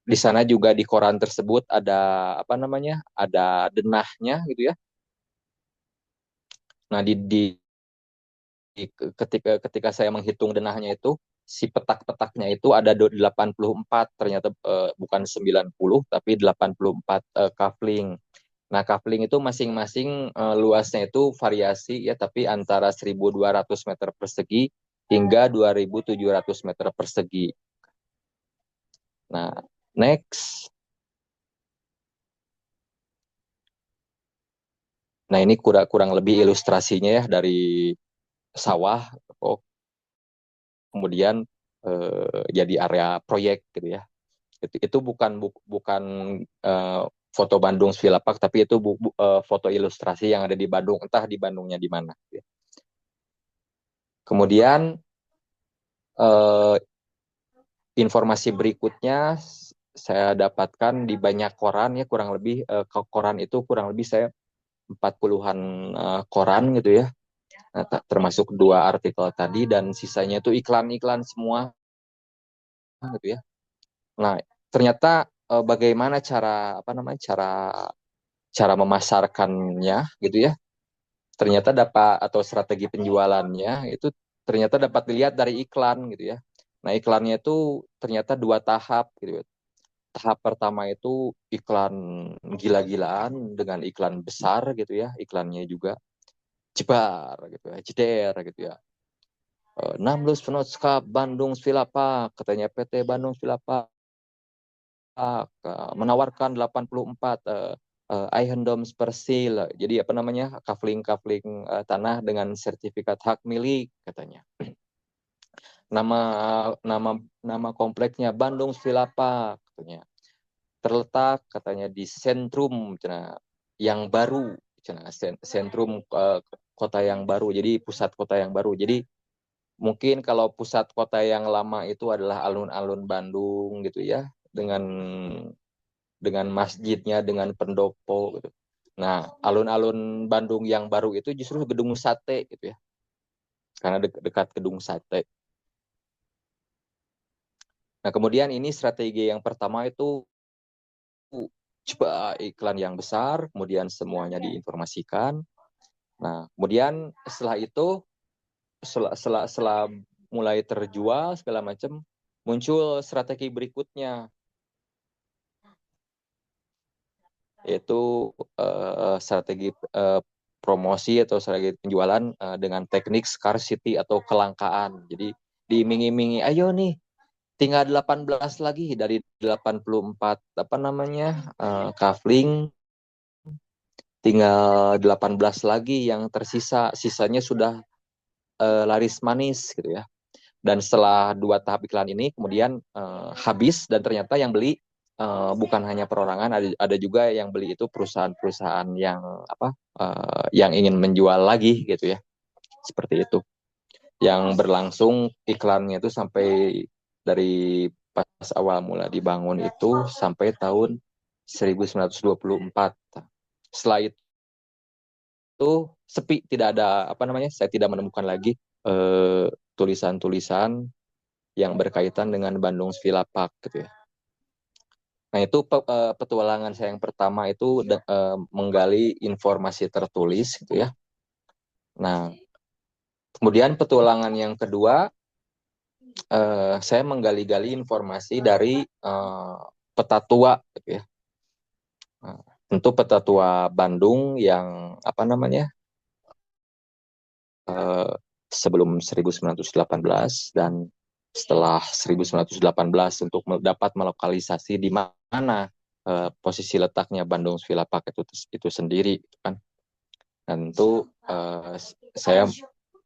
di sana juga di koran tersebut ada apa namanya, ada denahnya gitu ya. Nah ketika ketika saya menghitung denahnya itu, si petak-petaknya itu ada 84, ternyata bukan 90 tapi 84 kafling. Nah, kafling itu masing-masing luasnya itu variasi ya, tapi antara 1.200 meter persegi hingga 2.700 meter persegi. Nah, next. Nah, ini kurang lebih ilustrasinya ya dari sawah, oh, kemudian jadi area proyek gitu ya. Itu bukan foto Bandung Svilapak, tapi itu foto ilustrasi yang ada di Bandung, entah di Bandungnya di mana. Kemudian eh, informasi berikutnya saya dapatkan di banyak koran ya, kurang lebih koran itu kurang lebih saya 40-an koran gitu ya. Nah, termasuk 2 artikel tadi, dan sisanya itu iklan-iklan semua gitu ya. Nah, ternyata bagaimana cara apa namanya, cara cara memasarkannya gitu ya. Ternyata dapat, atau strategi penjualannya itu ternyata dapat dilihat dari iklan gitu ya. Nah, iklannya itu ternyata 2 tahap gitu ya. Tahap pertama itu iklan gila-gilaan dengan iklan besar gitu ya, iklannya juga jebar gitu ya, jeder gitu ya. 16 Penotskap Bandung Svilapak, katanya PT Bandung Svilapak menawarkan 84 Eiendoms Persil. Jadi apa namanya, kafling-kafling tanah dengan sertifikat hak milik katanya. Nama nama nama kompleksnya Bandung Svilapak katanya. Terletak katanya di sentrum yang baru, sentrum kota yang baru. Jadi pusat kota yang baru. Jadi mungkin kalau pusat kota yang lama itu adalah alun-alun Bandung gitu ya, dengan masjidnya, dengan pendopo gitu. Nah, alun-alun Bandung yang baru itu justru gedung sate gitu ya, karena dekat gedung sate. Nah, kemudian ini strategi yang pertama itu coba iklan yang besar, kemudian semuanya diinformasikan. Nah, kemudian setelah itu, setelah mulai terjual segala macam, muncul strategi berikutnya, yaitu strategi promosi atau strategi penjualan dengan teknik scarcity atau kelangkaan. Jadi diiming-imingi, ayo nih tinggal 18 lagi dari 84 apa namanya kafling, tinggal 18 lagi yang tersisa, sisanya sudah laris manis gitu ya. Dan setelah 2 tahap iklan ini kemudian habis, dan ternyata yang beli bukan hanya perorangan, ada juga yang beli itu perusahaan-perusahaan yang apa yang ingin menjual lagi gitu ya, seperti itu. Yang berlangsung iklannya itu sampai dari pas awal mula dibangun itu sampai tahun 1924. Setelah itu sepi, tidak ada apa namanya, saya tidak menemukan lagi tulisan-tulisan yang berkaitan dengan Bandung Svilapak gitu ya. Nah, itu petualangan saya yang pertama itu menggali informasi tertulis gitu ya. Nah, kemudian petualangan yang kedua, saya menggali-gali informasi dari peta tua gitu ya. Nah, tentu peta tua Bandung yang apa namanya sebelum 1918 dan setelah 1918, untuk dapat melokalisasi di mana posisi letaknya Bandung Svilapak itu sendiri kan. Dan itu saya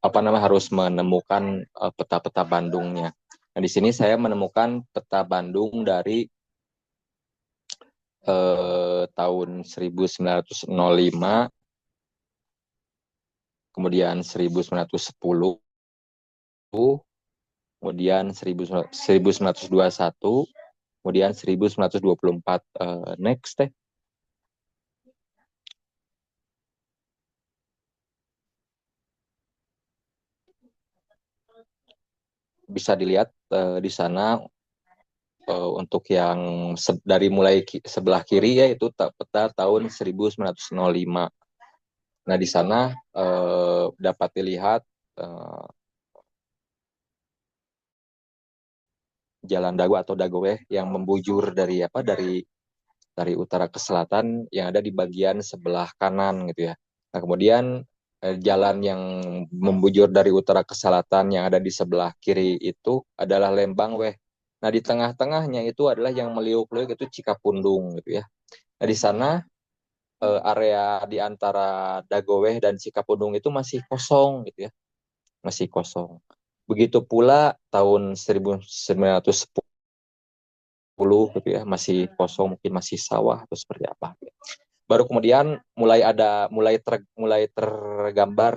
apa namanya harus menemukan peta-peta Bandungnya. Nah, di sini saya menemukan peta Bandung dari tahun 1905, kemudian 1910, kemudian 1921, kemudian 1924. Next deh. Bisa dilihat di sana untuk yang dari mulai sebelah kiri ya itu peta tahun 1905. Nah, di sana dapat dilihat Jalan Dago atau Dagowe yang membujur dari utara ke selatan yang ada di bagian sebelah kanan gitu ya. Nah, kemudian jalan yang membujur dari utara ke selatan yang ada di sebelah kiri itu adalah Lembang Weh. Nah, di tengah-tengahnya itu adalah yang meliuk-liuk itu Cikapundung gitu ya. Nah, di sana area di antara Dagoweh dan Cikapundung itu masih kosong gitu ya. Masih kosong. Begitu pula tahun 1910 gitu ya, masih kosong, mungkin masih sawah atau seperti apa. Baru kemudian mulai tergambar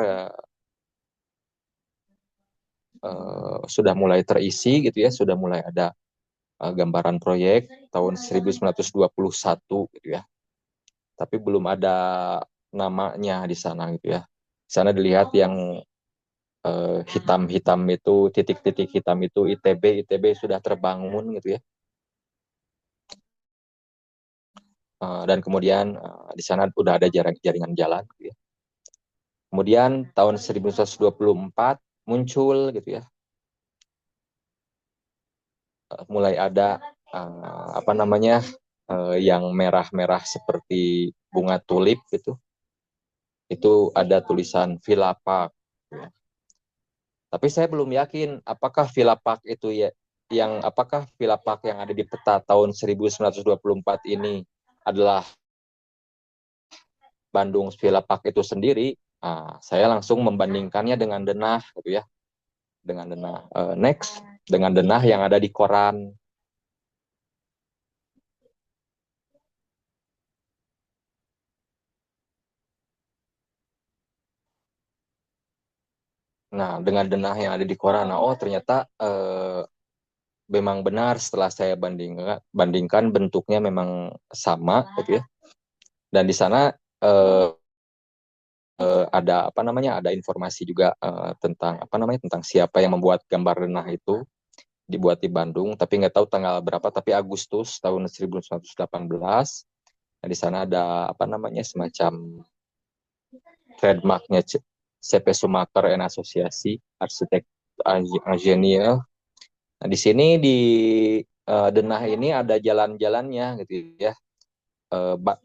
sudah mulai terisi gitu ya, sudah mulai ada gambaran proyek tahun 1921 gitu ya. Tapi belum ada namanya di sana gitu ya. Di sana dilihat yang hitam-hitam itu, titik-titik hitam itu ITB sudah terbangun gitu ya. Dan kemudian di sana udah ada jaringan jalan gitu ya. Kemudian tahun 1924 muncul gitu ya, mulai ada apa namanya yang merah-merah seperti bunga tulip gitu. Itu ada tulisan Villa Park. Ya. Tapi saya belum yakin apakah Villa Park itu ya apakah Villa Park yang ada di peta tahun 1924 ini adalah Bandung Villa Park itu sendiri. Saya langsung membandingkannya dengan denah gitu ya. Dengan denah next dengan denah yang ada di koran. Nah, dengan denah yang ada di koran, ternyata memang benar setelah saya bandingkan bentuknya memang sama gitu ya. Dan di sana ada apa namanya ada informasi juga tentang siapa yang membuat gambar denah itu, dibuat di Bandung, tapi nggak tahu tanggal berapa, tapi Agustus tahun 1918. Nah, di sana ada apa namanya semacam trademarknya CP Sumaker and Asosiasi Arsitek Ingenieur. Nah, di sini di denah ini ada jalan-jalannya gitu ya.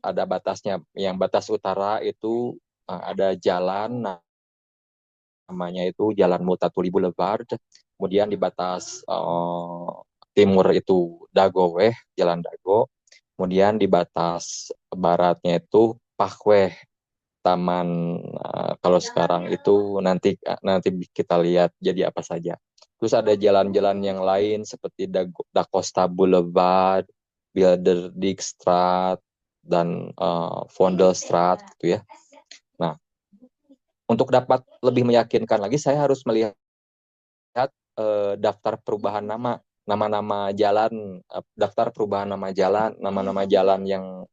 Ada batasnya, yang batas utara itu ada jalan namanya itu Jalan Multatuli Boulevard. Kemudian di batas timur itu Dagoweh, Jalan Dago. Kemudian di batas baratnya itu Pakweh, Taman. Kalau sekarang itu nanti kita lihat jadi apa saja. Terus ada jalan-jalan yang lain seperti Da Costa Boulevard, Bilderdijkstraat, dan Vondelstraat gitu ya. Nah, untuk dapat lebih meyakinkan lagi, saya harus melihat daftar perubahan nama-nama jalan, daftar perubahan nama-nama jalan yang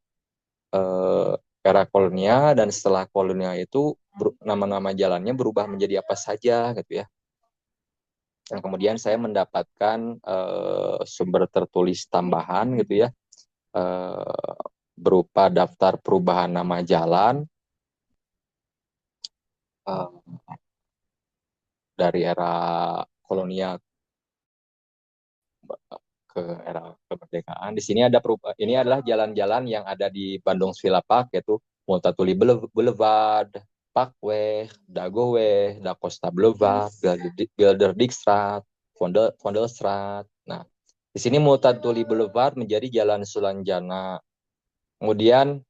era kolonial, dan setelah kolonial itu nama-nama jalannya berubah menjadi apa saja gitu ya. Dan kemudian saya mendapatkan sumber tertulis tambahan gitu ya, berupa daftar perubahan nama jalan dari era kolonial ke era kemerdekaan. Di sini ini adalah jalan-jalan yang ada di Bandung Villa Park, yaitu Multatuli Boulevard, Parkway, Dagoweh, Da Costa Boulevard, Bilderdijkstraat, Vondelstraat. Nah, di sini Multatuli Boulevard menjadi Jalan Sulanjana. Kemudian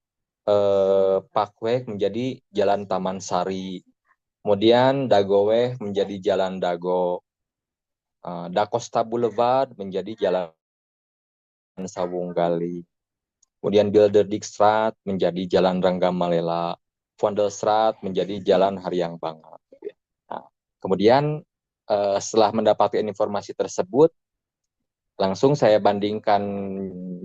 Parkway menjadi Jalan Taman Sari. Kemudian Dagoweh menjadi Jalan Dago. Da Costa Boulevard menjadi Jalan Sawung Gali. Kemudian Bilderdijkstraat menjadi Jalan Rangga Malela. Vondelstraat menjadi Jalan Haryang Bangka. Nah, kemudian setelah mendapatkan informasi tersebut, langsung saya bandingkan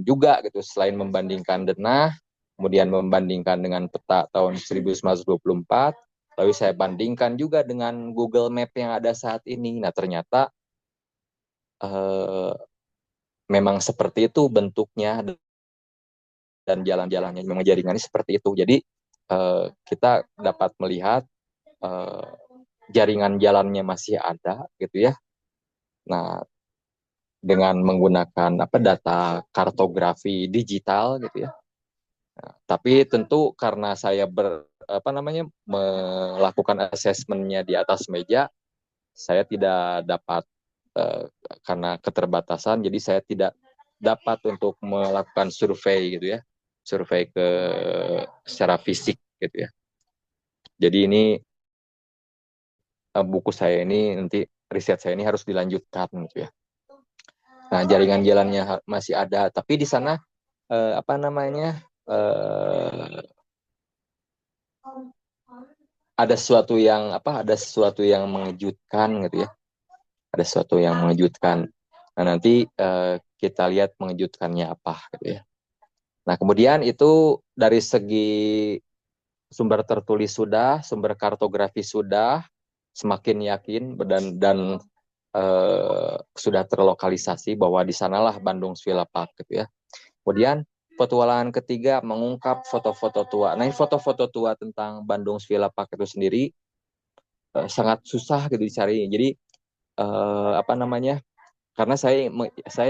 juga gitu. Selain membandingkan denah, kemudian membandingkan dengan peta tahun 1924, lalu saya bandingkan juga dengan Google Map yang ada saat ini. Nah, ternyata memang seperti itu bentuknya dan jalan-jalannya, memang jaringannya seperti itu. Jadi kita dapat melihat jaringan jalannya masih ada gitu ya. Nah, dengan menggunakan data kartografi digital gitu ya. Nah, tapi tentu karena saya melakukan asesmennya di atas meja, saya tidak dapat eh, karena keterbatasan, jadi saya tidak dapat untuk melakukan survei gitu ya, survei secara fisik gitu ya. Jadi ini buku saya ini nanti riset saya ini harus dilanjutkan gitu ya. Nah, jaringan jalannya masih ada, tapi di sana eh, apa namanya eh, ada sesuatu yang mengejutkan gitu ya, ada sesuatu yang mengejutkan. Nah, nanti kita lihat mengejutkannya apa gitu ya. Nah, kemudian itu dari segi sumber tertulis sudah, sumber kartografi sudah, semakin yakin dan sudah terlokalisasi bahwa di sanalah Bandung Svila Park gitu ya. Kemudian petualangan ketiga mengungkap foto-foto tua. Nah, foto-foto tua tentang Bandung Svila Park itu sendiri sangat susah gitu dicari. Jadi apa namanya? Karena saya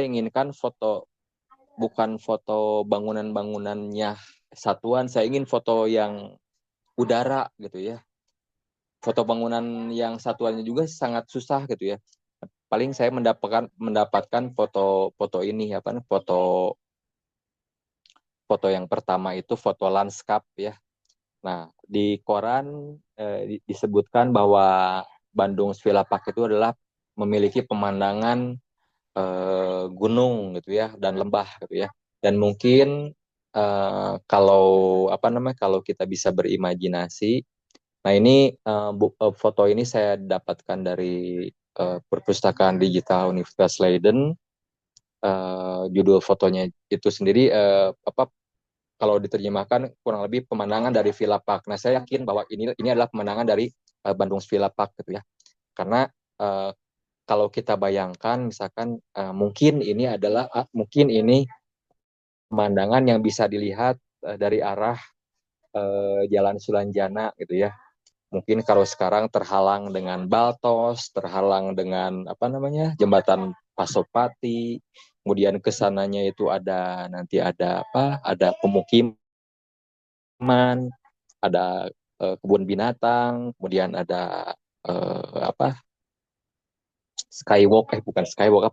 inginkan foto, bukan foto bangunan-bangunannya satuan, saya ingin foto yang udara gitu ya. Foto bangunan yang satuannya juga sangat susah gitu ya. Paling saya mendapatkan foto ini foto foto yang pertama itu foto lanskap ya. Nah, di koran disebutkan bahwa Bandung Svila Park itu adalah memiliki pemandangan gunung gitu ya dan lembah gitu ya. Dan mungkin kalau kalau kita bisa berimajinasi, nah ini foto ini saya dapatkan dari perpustakaan digital Universitas Leiden. Judul fotonya itu sendiri kalau diterjemahkan kurang lebih pemandangan dari Villa Park. Nah, saya yakin bahwa ini adalah pemandangan dari Bandung Villa Park gitu ya. Karena kalau kita bayangkan misalkan mungkin ini pemandangan yang bisa dilihat dari arah Jalan Sulanjana gitu ya. Mungkin kalau sekarang terhalang dengan Baltos, terhalang dengan jembatan Pasopati, kemudian kesananya itu nanti ada ada pemukiman, ada kebun binatang, kemudian ada skywalk, bukan skywalk,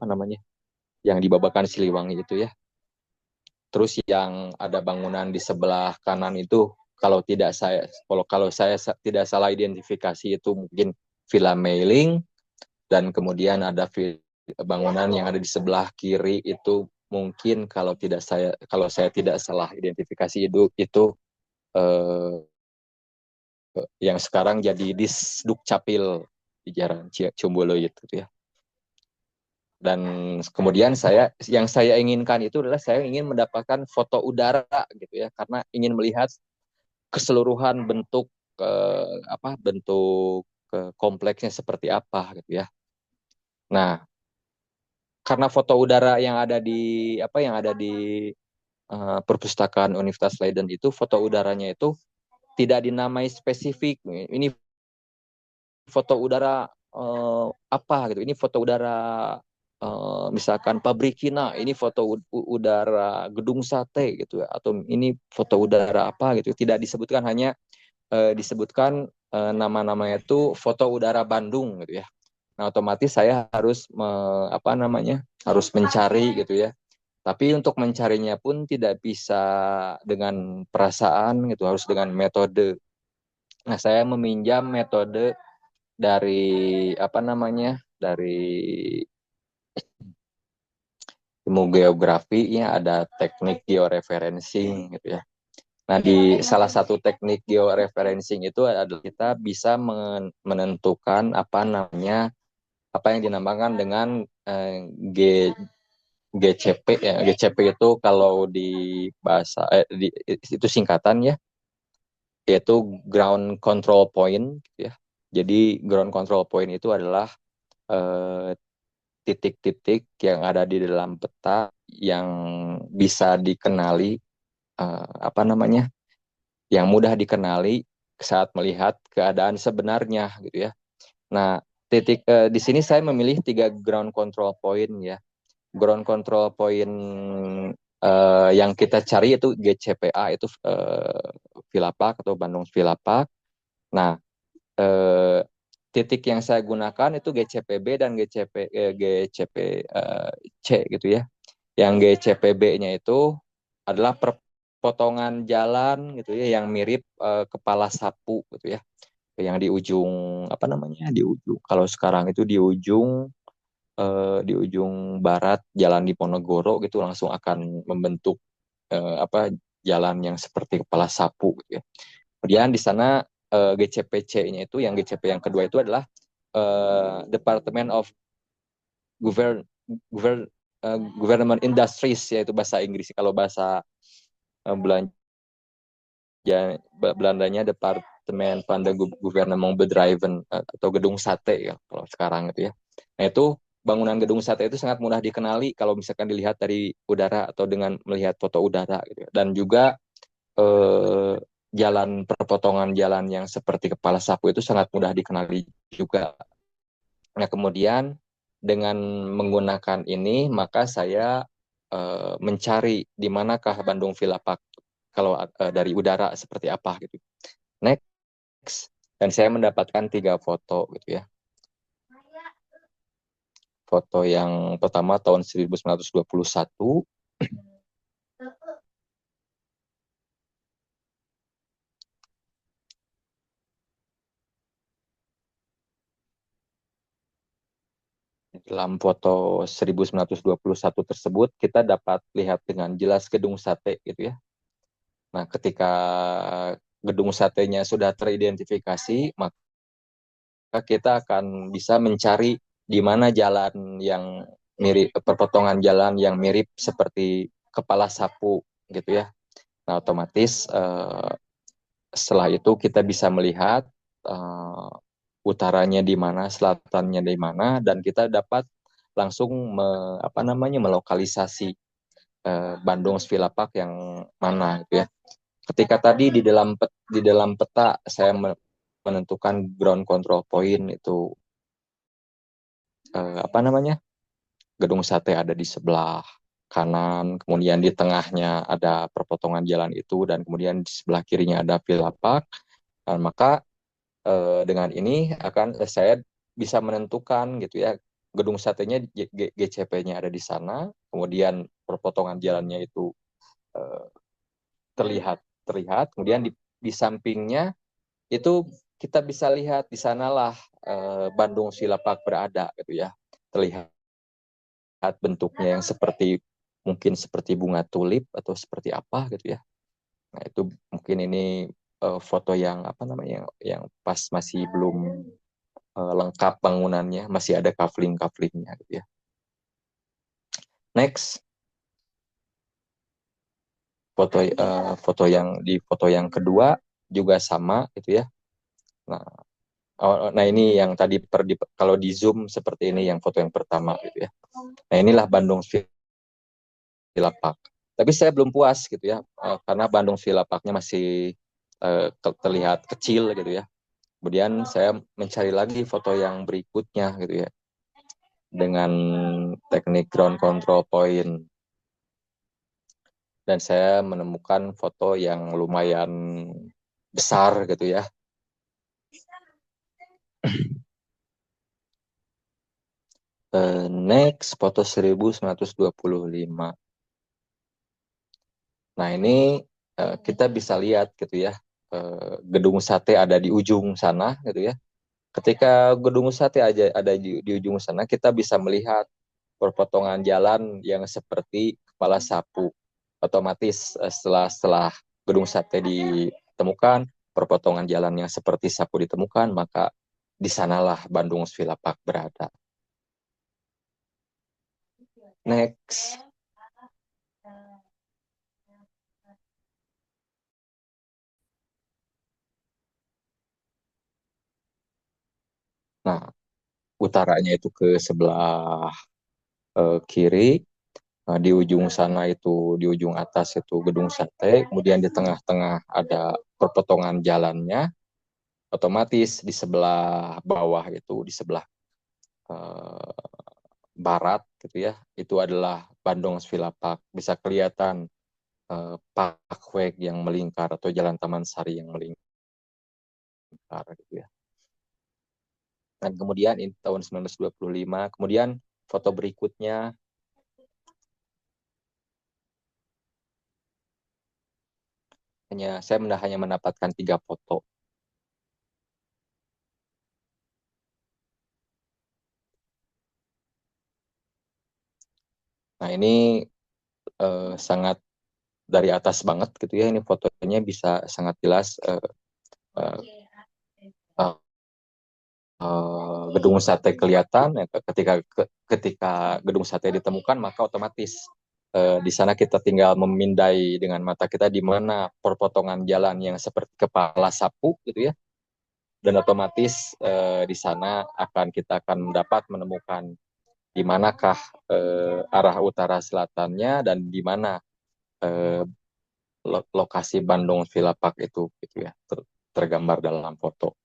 yang di Babakan Siliwangi itu ya. Terus yang ada bangunan di sebelah kanan itu, kalau saya tidak salah identifikasi, itu mungkin Villa Meiling, dan kemudian ada bangunan yang ada di sebelah kiri itu mungkin kalau saya tidak salah identifikasi itu eh, yang sekarang jadi Disduk Capil di Jalan Cumbolo itu ya. Dan kemudian yang saya inginkan itu adalah saya ingin mendapatkan foto udara gitu ya, karena ingin melihat keseluruhan bentuk bentuk kompleksnya seperti apa gitu ya. Nah, karena foto udara yang ada di perpustakaan Universitas Leiden itu, foto udaranya itu tidak dinamai spesifik. Ini foto udara gitu. Ini foto udara misalkan Pabrikina, ini foto udara Gedung Sate gitu ya, atau ini foto udara apa gitu. Tidak disebutkan, hanya disebutkan nama-namanya itu foto udara Bandung gitu ya. Nah, otomatis saya harus harus mencari gitu ya. Tapi untuk mencarinya pun tidak bisa dengan perasaan gitu, harus dengan metode. Nah, saya meminjam metode dari dari ilmu geografi ya, ada teknik georeferencing gitu ya. Nah, di salah satu teknik georeferencing itu adalah kita bisa menentukan apa yang dinamakan dengan G, GCP ya. GCP itu kalau di bahasa itu singkatan ya, yaitu ground control point gitu ya. Jadi ground control point itu adalah titik-titik yang ada di dalam peta yang bisa dikenali, apa namanya, yang mudah dikenali saat melihat keadaan sebenarnya gitu ya. Nah, di sini saya memilih 3 ground control point ya. Ground control point yang kita cari itu GCPA, itu Vilapak atau Bandung Vilapak. Nah, eh, titik yang saya gunakan itu GCPB dan GCPC gitu ya. Yang GCPB-nya itu adalah perpotongan jalan gitu ya yang mirip kepala sapu gitu ya. Yang di ujung, apa namanya? Di ujung. Kalau sekarang itu di ujung barat Jalan Diponegoro gitu langsung akan membentuk apa, jalan yang seperti kepala sapu gitu ya. Kemudian di sana GCPC-nya itu, yang GCP yang kedua itu adalah Department of Govern, Govern, Government Industries, yaitu bahasa Inggris. Kalau bahasa Belanda, Belandanya Departemen van de Gouvernement Bedrijven, atau gedung sate ya kalau sekarang itu ya. Nah itu bangunan gedung sate itu sangat mudah dikenali kalau misalkan dilihat dari udara atau dengan melihat foto udara gitu ya. Dan juga jalan, perpotongan jalan yang seperti kepala sapu itu sangat mudah dikenali juga. Nah kemudian dengan menggunakan ini maka saya mencari di manakah Bandung Vilapak kalau dari udara seperti apa gitu. Next, dan saya mendapatkan 3 foto gitu ya. Foto yang pertama tahun 1921, dalam foto 1921 tersebut kita dapat lihat dengan jelas gedung sate gitu ya. Nah, ketika gedung satenya sudah teridentifikasi, maka kita akan bisa mencari di mana jalan yang mirip, perpotongan jalan yang mirip seperti kepala sapu gitu ya. Nah, otomatis setelah itu kita bisa melihat utaranya di mana, selatannya di mana, dan kita dapat langsung apa namanya, melokalisasi Bandung Svilapak yang mana gitu ya. Ketika tadi di dalam peta saya menentukan ground control point itu apa namanya, gedung sate ada di sebelah kanan, kemudian di tengahnya ada perpotongan jalan itu, dan kemudian di sebelah kirinya ada Vilapak. Maka dengan ini akan saya bisa menentukan gitu ya, gedung satenya GCP-nya ada di sana, kemudian perpotongan jalannya itu eh, terlihat, kemudian di sampingnya itu kita bisa lihat di sanalah Bandung Silapak berada gitu ya, terlihat bentuknya yang seperti, mungkin seperti bunga tulip atau seperti apa gitu ya. Nah itu mungkin ini foto yang apa namanya, yang pas masih belum lengkap bangunannya, masih ada kafling-kaflingnya gitu ya. Next, foto yang kedua juga sama gitu ya. Nah, nah ini yang tadi kalau di zoom seperti ini yang foto yang pertama gitu ya. Nah inilah Bandung Vilapak. Tapi saya belum puas gitu ya, karena Bandung Vilapaknya masih terlihat kecil gitu ya. Kemudian saya mencari lagi foto yang berikutnya gitu ya, dengan teknik ground control point. Dan saya menemukan foto yang lumayan besar gitu ya. Next, foto 1925. Nah ini kita bisa lihat gitu ya, gedung sate ada di ujung sana gitu ya. Ketika gedung sate aja ada di ujung sana, kita bisa melihat perpotongan jalan yang seperti kepala sapu. Otomatis setelah gedung sate ditemukan, perpotongan jalan yang seperti sapu ditemukan, maka di sanalah Bandung Svilapak berada. Next. Nah, utaranya itu ke sebelah kiri. Di ujung sana itu, di ujung atas itu gedung sate, kemudian di tengah-tengah ada perpotongan jalannya, otomatis di sebelah bawah itu, di sebelah eh, barat gitu ya, itu adalah Bandung Vilapak. Bisa kelihatan Parkway yang melingkar atau Jalan Taman Sari yang melingkar gitu ya. Dan kemudian ini tahun 1925, kemudian foto berikutnya saya hanya mendapatkan 3 foto. Nah ini sangat dari atas banget gitu ya, ini fotonya bisa sangat jelas uh, uh, gedung sate kelihatan. Ketika gedung sate ditemukan, maka otomatis di sana kita tinggal memindai dengan mata kita di mana perpotongan jalan yang seperti kepala sapu gitu ya, dan otomatis di sana kita akan dapat menemukan di manakah arah utara selatannya dan di mana eh, lokasi Bandung Vilapak itu gitu ya, tergambar dalam foto.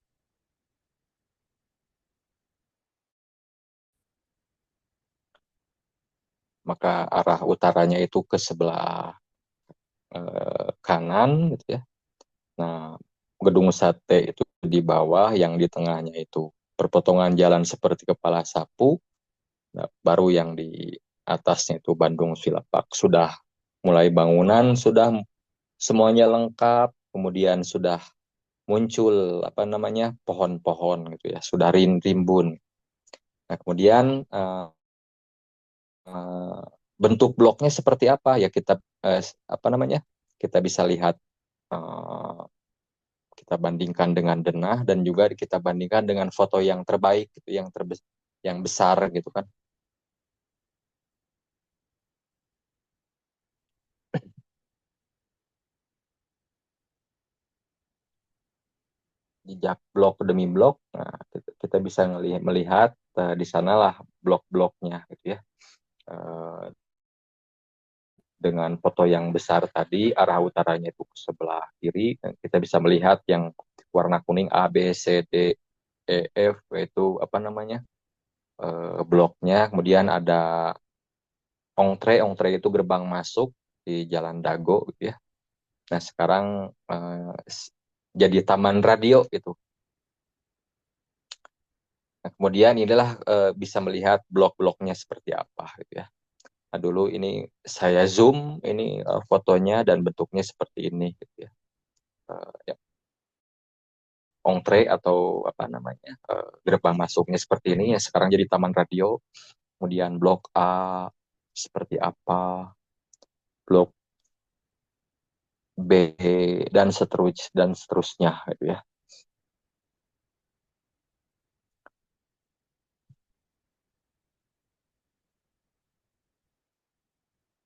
Maka arah utaranya itu ke sebelah kanan gitu ya. Nah, gedung sate itu di bawah, yang di tengahnya itu perpotongan jalan seperti kepala sapu. Nah, baru yang di atasnya itu Bandung Vilapak. Sudah mulai bangunan, sudah semuanya lengkap, kemudian sudah muncul pohon-pohon gitu ya, sudah rimbun. Nah, kemudian uh, bentuk bloknya seperti apa ya, kita apa namanya kita bisa lihat, uh, kita bandingkan dengan denah dan juga kita bandingkan dengan foto yang terbaik gitu, yang besar gitu kan. Jejak blok demi blok, nah, kita bisa melihat di sanalah blok-bloknya gitu ya. Uh, dengan foto yang besar tadi, arah utaranya itu ke sebelah kiri, dan kita bisa melihat yang warna kuning A, B, C, D, E, F, itu bloknya. Kemudian ada Ongtre itu gerbang masuk di Jalan Dago gitu ya. Nah sekarang jadi taman radio itu. Nah, kemudian inilah bisa melihat blok-bloknya seperti apa gitu ya. Nah, dulu ini saya zoom ini fotonya dan bentuknya seperti ini gitu ya. Ya, Ongtre atau gerbang masuknya seperti ini ya, sekarang jadi taman radio. Kemudian blok A seperti apa, blok B dan seterusnya gitu ya.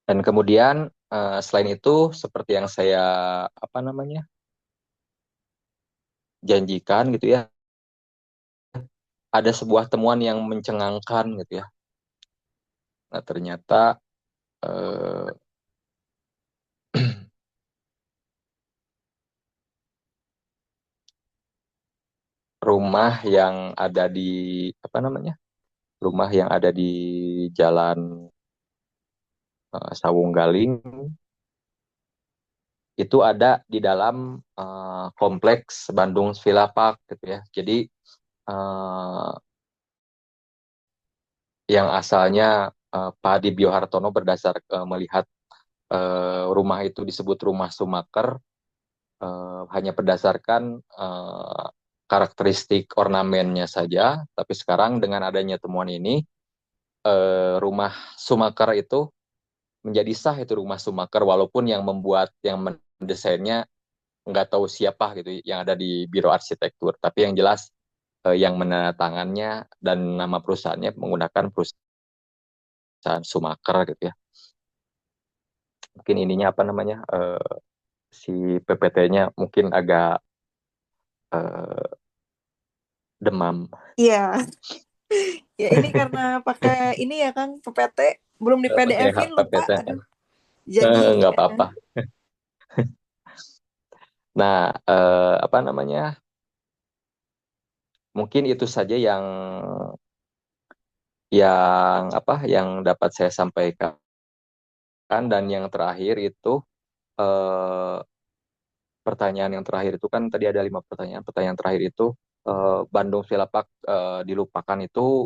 Dan kemudian selain itu seperti yang saya janjikan gitu ya, ada sebuah temuan yang mencengangkan gitu ya. Nah ternyata eh, rumah yang ada di rumah yang ada di Jalan Sawung Galing itu ada di dalam kompleks Bandung Villa Park gitu ya. Jadi uh, yang asalnya Pak Adi Biohartono melihat rumah itu disebut rumah Sumaker hanya berdasarkan karakteristik ornamennya saja, tapi sekarang dengan adanya temuan ini, rumah Sumaker itu menjadi sah, itu rumah Sumaker, walaupun yang mendesainnya nggak tahu siapa gitu yang ada di Biro Arsitektur, tapi yang jelas yang menandatangannya dan nama perusahaannya menggunakan perusahaan Sumaker gitu ya. Mungkin ininya si PPT-nya mungkin agak demam. Iya. Ya ini karena pakai ini ya Kang, PPT belum di Pakai PDF-in hak lupa. PPT. Aduh, jadi Nggak apa-apa. Nah, apa namanya? Mungkin itu saja yang dapat saya sampaikan. Dan yang terakhir itu eh, pertanyaan yang terakhir itu kan tadi ada 5 pertanyaan. Pertanyaan terakhir itu Bandung Silapak dilupakan itu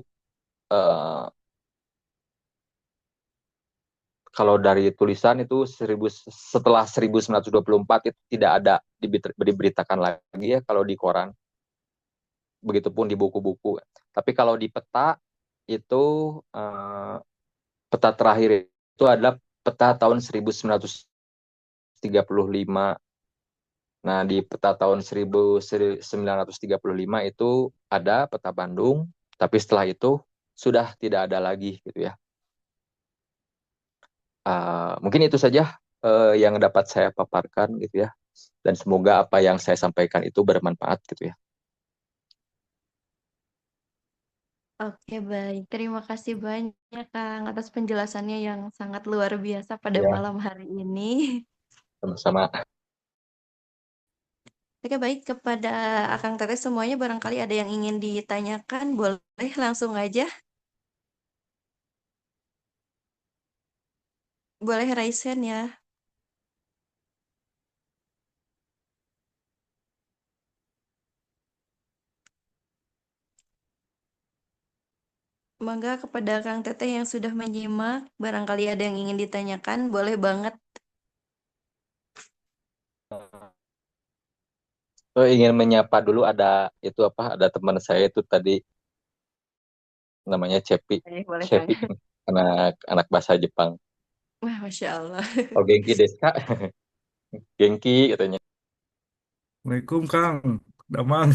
eh, kalau dari tulisan itu setelah 1924 itu tidak ada diberitakan lagi ya kalau di koran, begitupun di buku-buku. Tapi kalau di peta itu eh, peta terakhir itu adalah peta tahun 1935. Nah, di peta tahun 1935 itu ada peta Bandung, tapi setelah itu sudah tidak ada lagi gitu ya. Mungkin itu saja yang dapat saya paparkan gitu ya. Dan semoga apa yang saya sampaikan itu bermanfaat gitu ya. Oke, baik. Terima kasih banyak, Kang, atas penjelasannya yang sangat luar biasa pada Ya, malam hari ini. sama-sama. Oke, baik. Kepada Akang Teteh semuanya, barangkali ada yang ingin ditanyakan, boleh langsung aja. Boleh raise hand ya. Mangga kepada Kang Teteh yang sudah menyimak, barangkali ada yang ingin ditanyakan, boleh banget. Ingin menyapa dulu itu ada teman saya itu tadi namanya Cepi. Boleh, Kang. Cepi anak anak bahasa Jepang. Wah, Masya Allah. Oh, Genki desu ka? Genki katanya. Assalamualaikum Kang, Damang.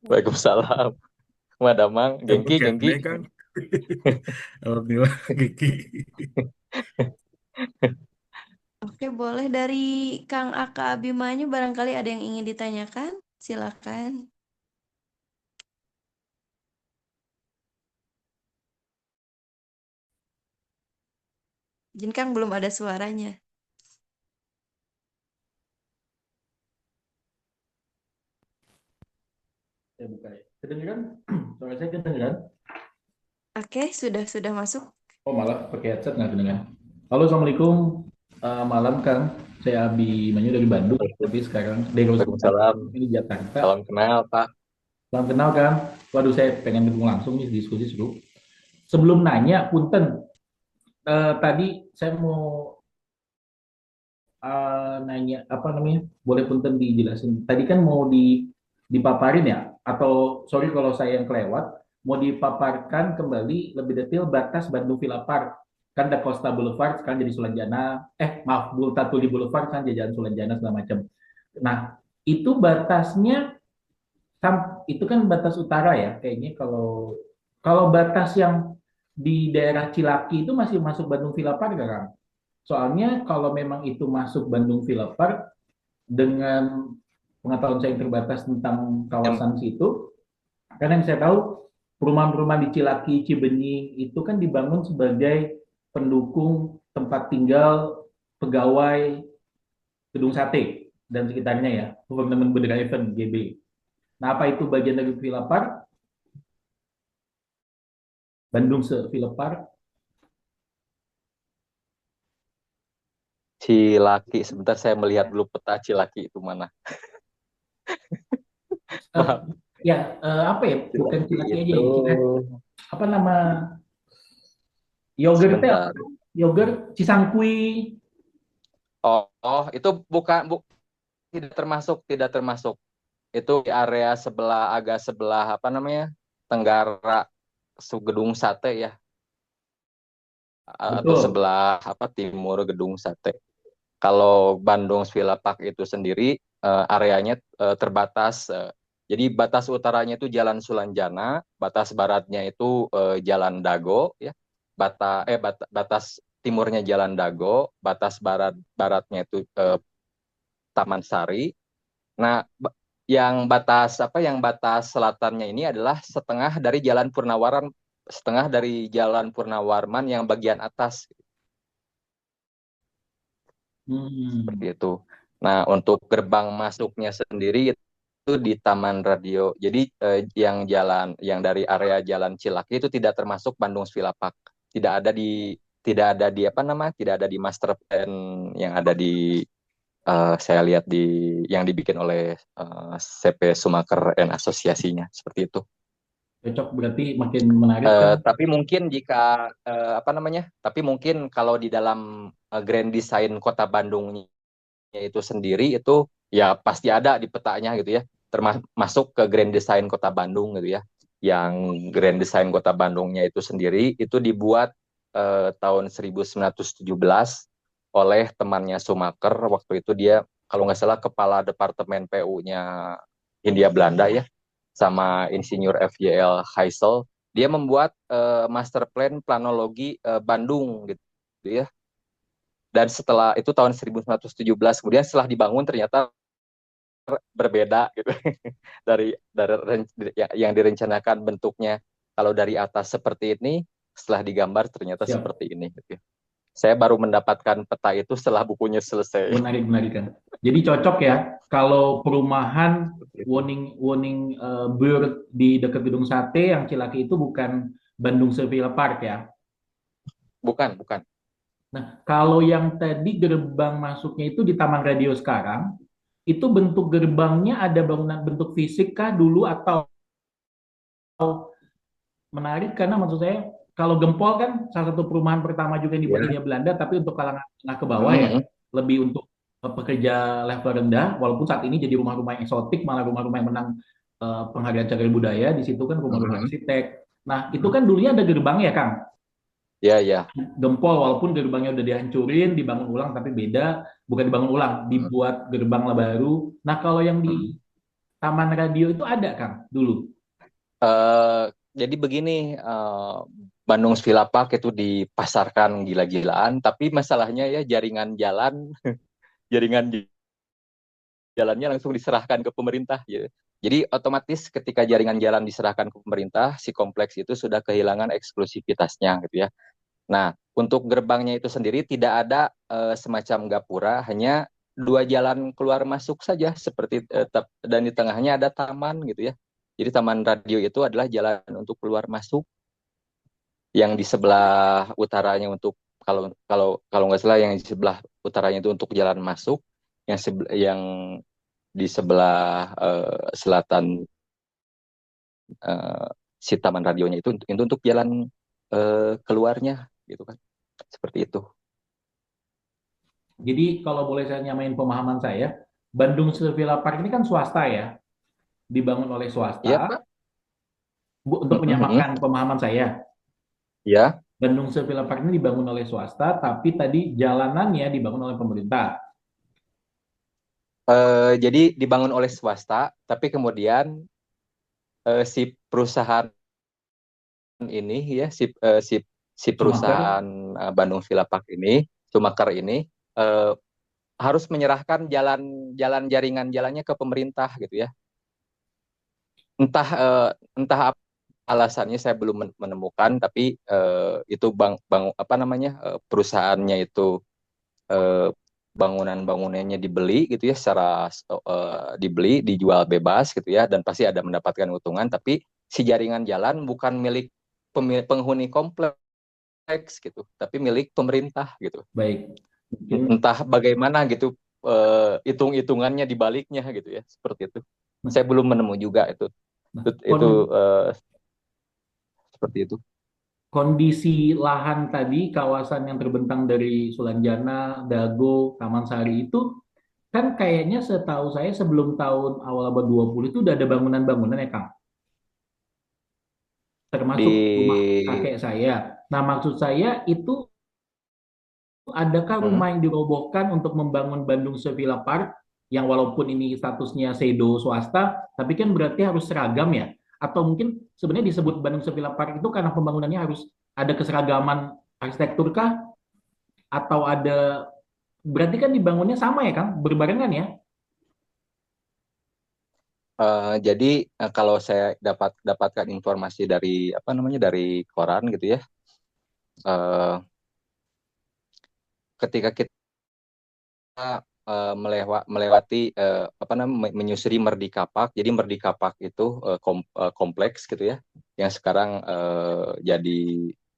Waalaikumsalam. Madamang, Dapat Genki, Genki. kene Kang. Alhamdulillah, Kiki. Oke, boleh dari Kang Aka Abimanyu, barangkali ada yang ingin ditanyakan. Silakan. Jin Kang belum ada suaranya. Saya buka ya. Kedengeran? Suara saya kedengeran? Oke, sudah masuk. Oh malah pakai headset nggak kedengeran. Halo, Assalamualaikum. Malam Kang. Saya Abi Manyu dari Bandung, tapi sekarang dari sekarang Waalaikumsalam. ini Jakarta. Salam kenal, Pak. Salam kenal Kang. Waduh, saya pengen ketemu langsung nih, diskusi seru. Sebelum nanya, punten. Tadi saya mau nanya apa namanya? Boleh punten dijelasin. Tadi kan mau dipaparin ya? Atau sorry kalau saya yang kelewat, mau dipaparkan kembali lebih detail batas Bandung Villa Park. Kan ada Costa Boulevard, sekarang jadi Sulanjana. Maaf, Bultatuli Boulevard kan jadi Jalan Sulanjana segala macam. Nah, itu batasnya itu kan batas utara ya, kayaknya kalau kalau batas yang di daerah Cilaki itu masih masuk Bandung Villa Park gak, Kang? Soalnya kalau memang itu masuk Bandung Villa Park, dengan pengetahuan saya yang terbatas tentang kawasan situ, karena yang saya tahu perumahan-perumahan di Cilaki, Cibenying itu kan dibangun sebagai pendukung tempat tinggal pegawai gedung sate dan sekitarnya ya, Government Border Event GB. Nah, apa itu bagian dari Villa Park? Bandung se-Villa Park? Cilaki. Sebentar saya melihat dulu peta Cilaki itu mana. Maaf. Apa ya? Bukan Cilaki Cilaki aja itu. ya. Apa nama yogurt teh? Sebentar. Yogurt Cisangkui. Itu tidak termasuk. Itu di area agak sebelah apa namanya? Tenggara Gedung Sate ya, atau Betul. sebelah timur Gedung Sate. Kalau Bandung Villa Park itu sendiri areanya terbatas. Jadi batas utaranya itu Jalan Sulanjana, batas baratnya itu Jalan Dago ya. Batas timurnya Jalan Dago, batas baratnya itu Taman Sari. Nah, yang batas selatannya ini adalah setengah dari Jalan Purnawarman, setengah dari Jalan Purnawarman yang bagian atas, seperti itu. Nah, untuk gerbang masuknya sendiri itu di Taman Radio. Jadi yang dari area Jalan Cilaki itu tidak termasuk Bandung Vilapak. Tidak ada di master plan yang ada di saya lihat yang dibikin oleh CP Sumaker and Asosiasinya, seperti itu. Cocok, berarti makin menarik kan? Tapi mungkin tapi mungkin kalau di dalam Grand Design Kota Bandungnya itu sendiri itu ya pasti ada di petanya gitu ya, termasuk ke Grand Design Kota Bandung gitu ya. Yang Grand Design Kota Bandungnya itu sendiri itu dibuat tahun 1917 oleh temannya Sumaker. Waktu itu dia kalau nggak salah kepala departemen PU-nya Hindia Belanda ya, sama Insinyur FYL Heysel. Dia membuat master plan planologi Bandung gitu ya. Dan setelah itu tahun 1917, kemudian setelah dibangun ternyata berbeda gitu dari yang direncanakan bentuknya. Kalau dari atas seperti ini, setelah digambar ternyata seperti ini gitu ya. Saya baru mendapatkan peta itu setelah bukunya selesai. Menarik kan. Jadi cocok ya kalau perumahan warning Blur di dekat Gedung Sate yang Cilaki itu bukan Bandung Sevilla Park ya. Bukan. Nah, kalau yang tadi gerbang masuknya itu di Taman Radio sekarang, itu bentuk gerbangnya ada bangunan bentuk fisik kah dulu atau menarik karena maksud saya kalau Gempol kan salah satu perumahan pertama juga yang dibuat Hindia Belanda, tapi untuk kalangan menengah ke bawah ya, lebih untuk pekerja level rendah, walaupun saat ini jadi rumah-rumah yang eksotik, malah rumah-rumah yang menang penghargaan cagar budaya, di situ kan rumah-rumah arsitek. Nah, itu kan dulunya ada gerbang ya, Kang? Ya. Gempol, walaupun gerbangnya udah dihancurin, dibangun ulang, tapi beda, bukan dibangun ulang, dibuat gerbang baru. Nah, kalau yang di Taman Radio itu ada, Kang, dulu? Jadi begini, Bandung Vilapak itu dipasarkan gila-gilaan, tapi masalahnya ya jaringan jalannya langsung diserahkan ke pemerintah gitu. Jadi otomatis ketika jaringan jalan diserahkan ke pemerintah, si kompleks itu sudah kehilangan eksklusivitasnya gitu ya. Nah, untuk gerbangnya itu sendiri tidak ada semacam gapura, hanya 2 jalan keluar masuk saja seperti dan di tengahnya ada taman gitu ya. Jadi Taman Radio itu adalah jalan untuk keluar masuk, yang di sebelah utaranya untuk kalau nggak salah yang di sebelah utaranya itu untuk jalan masuk, yang di sebelah selatan si Taman Radionya itu untuk jalan keluarnya gitu kan, seperti itu. Jadi kalau boleh saya nyamain pemahaman saya, Bandung Sevilla Park ini kan swasta ya, dibangun oleh swasta. Iya, Pak. Untuk menyamakan pemahaman saya. Ya. Bandung Sevilla Park ini dibangun oleh swasta, tapi tadi jalanannya dibangun oleh pemerintah. Jadi dibangun oleh swasta, tapi kemudian si perusahaan ini ya, si perusahaan Bandung Vilapak ini, Sumaker ini harus menyerahkan jalan jaringan jalannya ke pemerintah gitu ya. Entah apa alasannya saya belum menemukan, tapi itu perusahaannya itu bangunannya dibeli gitu ya, secara dibeli, dijual bebas gitu ya, dan pasti ada mendapatkan keuntungan, tapi si jaringan jalan bukan milik penghuni kompleks gitu, tapi milik pemerintah gitu. Baik. Entah bagaimana gitu hitung-hitungannya di baliknya gitu ya, seperti itu. Saya belum menemu juga itu seperti itu. Kondisi lahan tadi, kawasan yang terbentang dari Sulanjana, Dago, Taman Sari itu kan kayaknya setahu saya sebelum tahun awal abad 20 itu udah ada bangunan-bangunan ya, Kang? Termasuk rumah kakek saya. Nah, maksud saya itu adakah rumah yang dirobohkan untuk membangun Bandung Sevilla Park yang walaupun ini statusnya pseudo swasta, tapi kan berarti harus seragam ya? Atau mungkin sebenarnya disebut Bandung Sevilla Park itu karena pembangunannya harus ada keseragaman arsitektur kah? Atau ada, berarti kan dibangunnya sama ya Kang? Berbarengan ya? Jadi kalau saya dapatkan informasi dari apa namanya dari koran gitu ya, eh, ketika kita melewati apa namanya menyusuri Merdeka Park. Jadi Merdeka Park itu kompleks gitu ya, yang sekarang jadi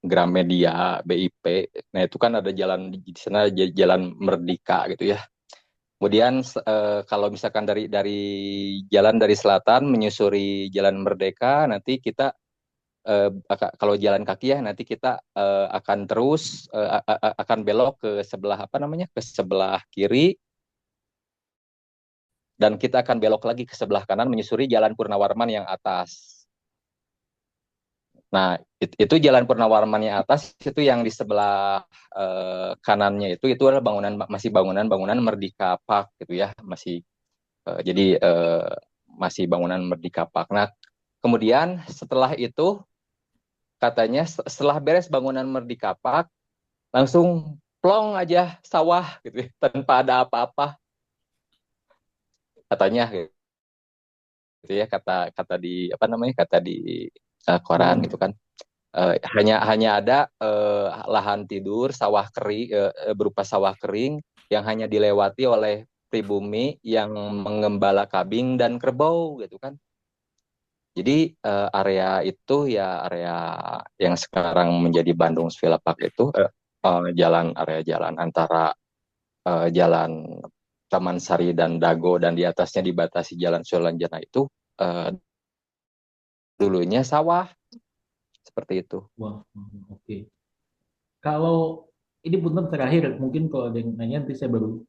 Gramedia BIP. Nah itu kan ada jalan di sana, jalan Merdeka gitu ya. Kemudian kalau misalkan dari jalan dari selatan menyusuri Jalan Merdeka, nanti kita kalau jalan kaki ya nanti kita akan terus akan belok ke sebelah apa namanya ke sebelah kiri, dan kita akan belok lagi ke sebelah kanan menyusuri Jalan Purnawarman yang atas. Nah, itu Jalan Purnawarman yang atas itu yang di sebelah kanannya itu adalah masih bangunan Merdeka Park gitu ya, jadi masih bangunan Merdeka Park. Nah, kemudian setelah itu katanya setelah beres bangunan Merdeka Park langsung plong aja sawah gitu ya, tanpa ada apa-apa katanya gitu ya, kata di apa namanya kata di koran gitu kan. Hanya ada lahan tidur sawah kering, berupa sawah kering yang hanya dilewati oleh pribumi yang mengembala kambing dan kerbau gitu kan. Jadi area itu ya area yang sekarang menjadi Bandung Villa Park itu area jalan antara jalan Taman Sari dan Dago, dan di atasnya dibatasi Jalan Sulanjana itu dulunya sawah seperti itu. Wah, oke. Kalau ini punten terakhir, mungkin kalau ada yang nanya nanti saya baru.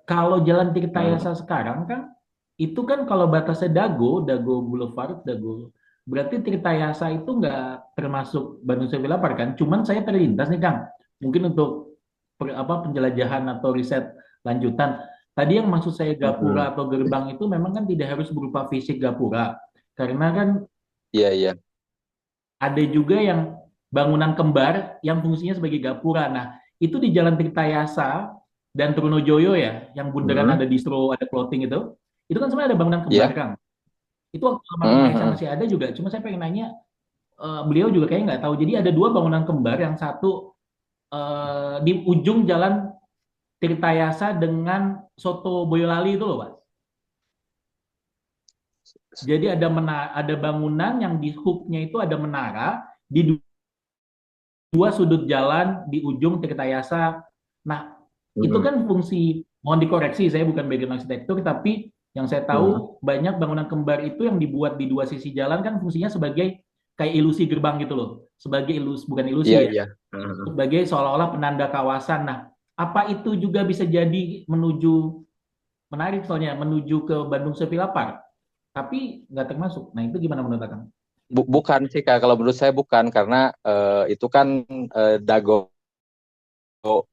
Kalau Jalan Tirtayasa sekarang kan, itu kan kalau batasnya Dago Boulevard, Dago. Berarti Tirtayasa itu nggak termasuk Bandung Sevilla Park kan? Cuman saya terlintas nih Kang, mungkin untuk penjelajahan atau riset lanjutan. Tadi yang maksud saya gapura atau gerbang itu memang kan tidak harus berupa fisik gapura. Karena kan Iya, iya. ada juga yang bangunan kembar yang fungsinya sebagai gapura. Nah, itu di Jalan Tirtayasa dan Trunojoyo ya, yang bundaran ada distro, ada clothing itu kan sebenarnya ada bangunan kembar, Iya. Kang. Itu waktu almarhum Aisyah masih ada juga, cuma saya pengen nanya, beliau juga kayaknya nggak tahu. Jadi ada dua bangunan kembar, yang satu di ujung Jalan Tirtayasa dengan Soto Boyolali itu loh, Pak. Jadi ada bangunan yang di hooknya itu ada menara di dua sudut jalan di ujung Tirtayasa. Nah, itu kan fungsi, mohon dikoreksi, saya bukan background arsitektur, tapi yang saya tahu banyak bangunan kembar itu yang dibuat di dua sisi jalan kan fungsinya sebagai kayak ilusi gerbang gitu loh, sebagai bukan ilusi Iya, ya, iya. sebagai seolah-olah penanda kawasan. Nah, apa itu juga bisa jadi menarik soalnya menuju ke Bandung Sevilla Park, tapi nggak termasuk. Nah, itu gimana menurut Akang? Bukan sih Kak, kalau menurut saya bukan, karena itu kan Dago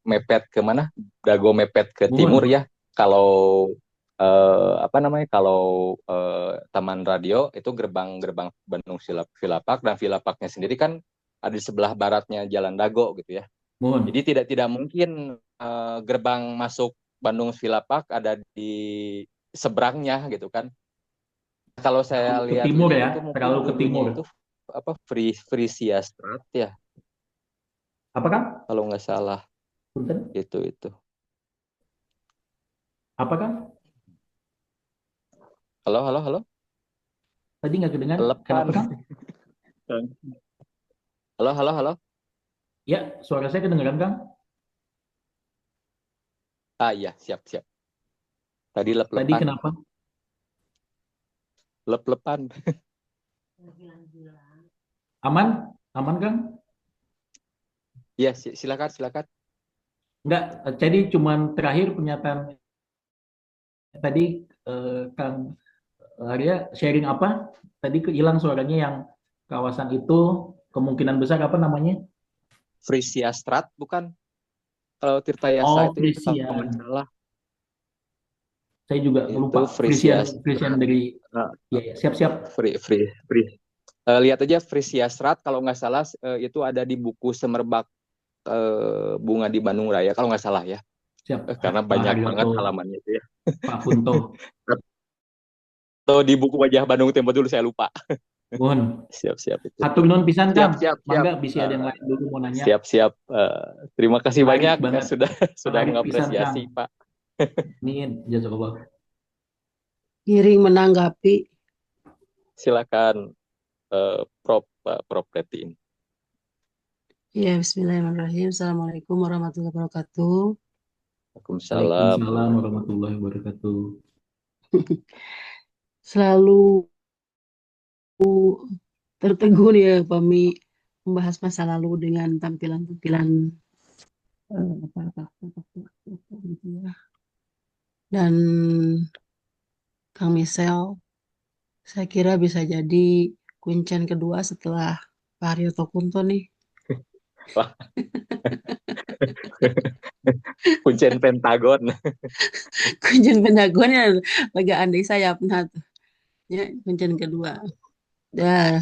mepet ke mana? Dago mepet ke timur Mohon. ya. Kalau apa namanya? Kalau Taman Radio itu gerbang Bandung Villa Park, dan Villa Parknya sendiri kan ada di sebelah baratnya Jalan Dago gitu ya. Mohon. Jadi tidak mungkin gerbang masuk Bandung Villa Park ada di seberangnya gitu kan. Kalau saya Ke timur lihat-lihat ya, itu mungkin terlalu ke dulunya timur. itu apa Frisia Strat ya, Apa Kang? kalau nggak salah. Punten. Itu. Apa Kang? Halo. Tadi nggak kedengar. Lepan. Kenapa Kang? Halo. Ya, suara saya kedengaran Kang. Ah iya, siap. Tadi Tadi lep-lepan. kenapa? Lep-lepan. Aman? Aman Kang? Iya, silakan. Enggak, jadi cuman terakhir pernyataan tadi Kang Arya sharing apa? Tadi hilang suaranya, yang kawasan itu kemungkinan besar apa namanya? Frisia Strat bukan? Kalau Oh, Tirtayasa itu kalau Frisian. nggak salah Saya juga itu lupa. Frisia Frisian Strat. dari ya, siap. Free. Lihat aja Frisia Strat, kalau nggak salah itu ada di buku Semerbak Bunga di Bandung Raya kalau nggak salah ya. Siap. Karena Pak banyak banget Haryoto, halamannya itu ya. Pak Kunto. Atau di buku Wajah Bandung Tempo dulu saya lupa. Mohon. Siap-siap itu. Hatur nuhun pisan Siap, Kang. siap, siap. Mangga bisa ada yang lain dulu mau nanya. Siap-siap. Terima kasih Menarik banyak banget. sudah Menarik pisan mengapresiasi, Kang. Pak. Amin. Jazakallah. Giring menanggapi. Silakan Prof Pretin. Ya, bismillahirrahmanirrahim. Assalamualaikum warahmatullahi wabarakatuh. Waalaikumsalam. Waalaikumsalam warahmatullahi wabarakatuh. Selalu tertegun ya Pami membahas masa lalu dengan tampilan-tampilan gitu ya. Dan Kang Misel, saya kira bisa jadi kuncen kedua setelah Pak Haryoto Kunto nih. Kuncen Pentagon. Kuncen Pentagon ya agak andai sayap nah tuh. Ya, kuncen kedua. Ya,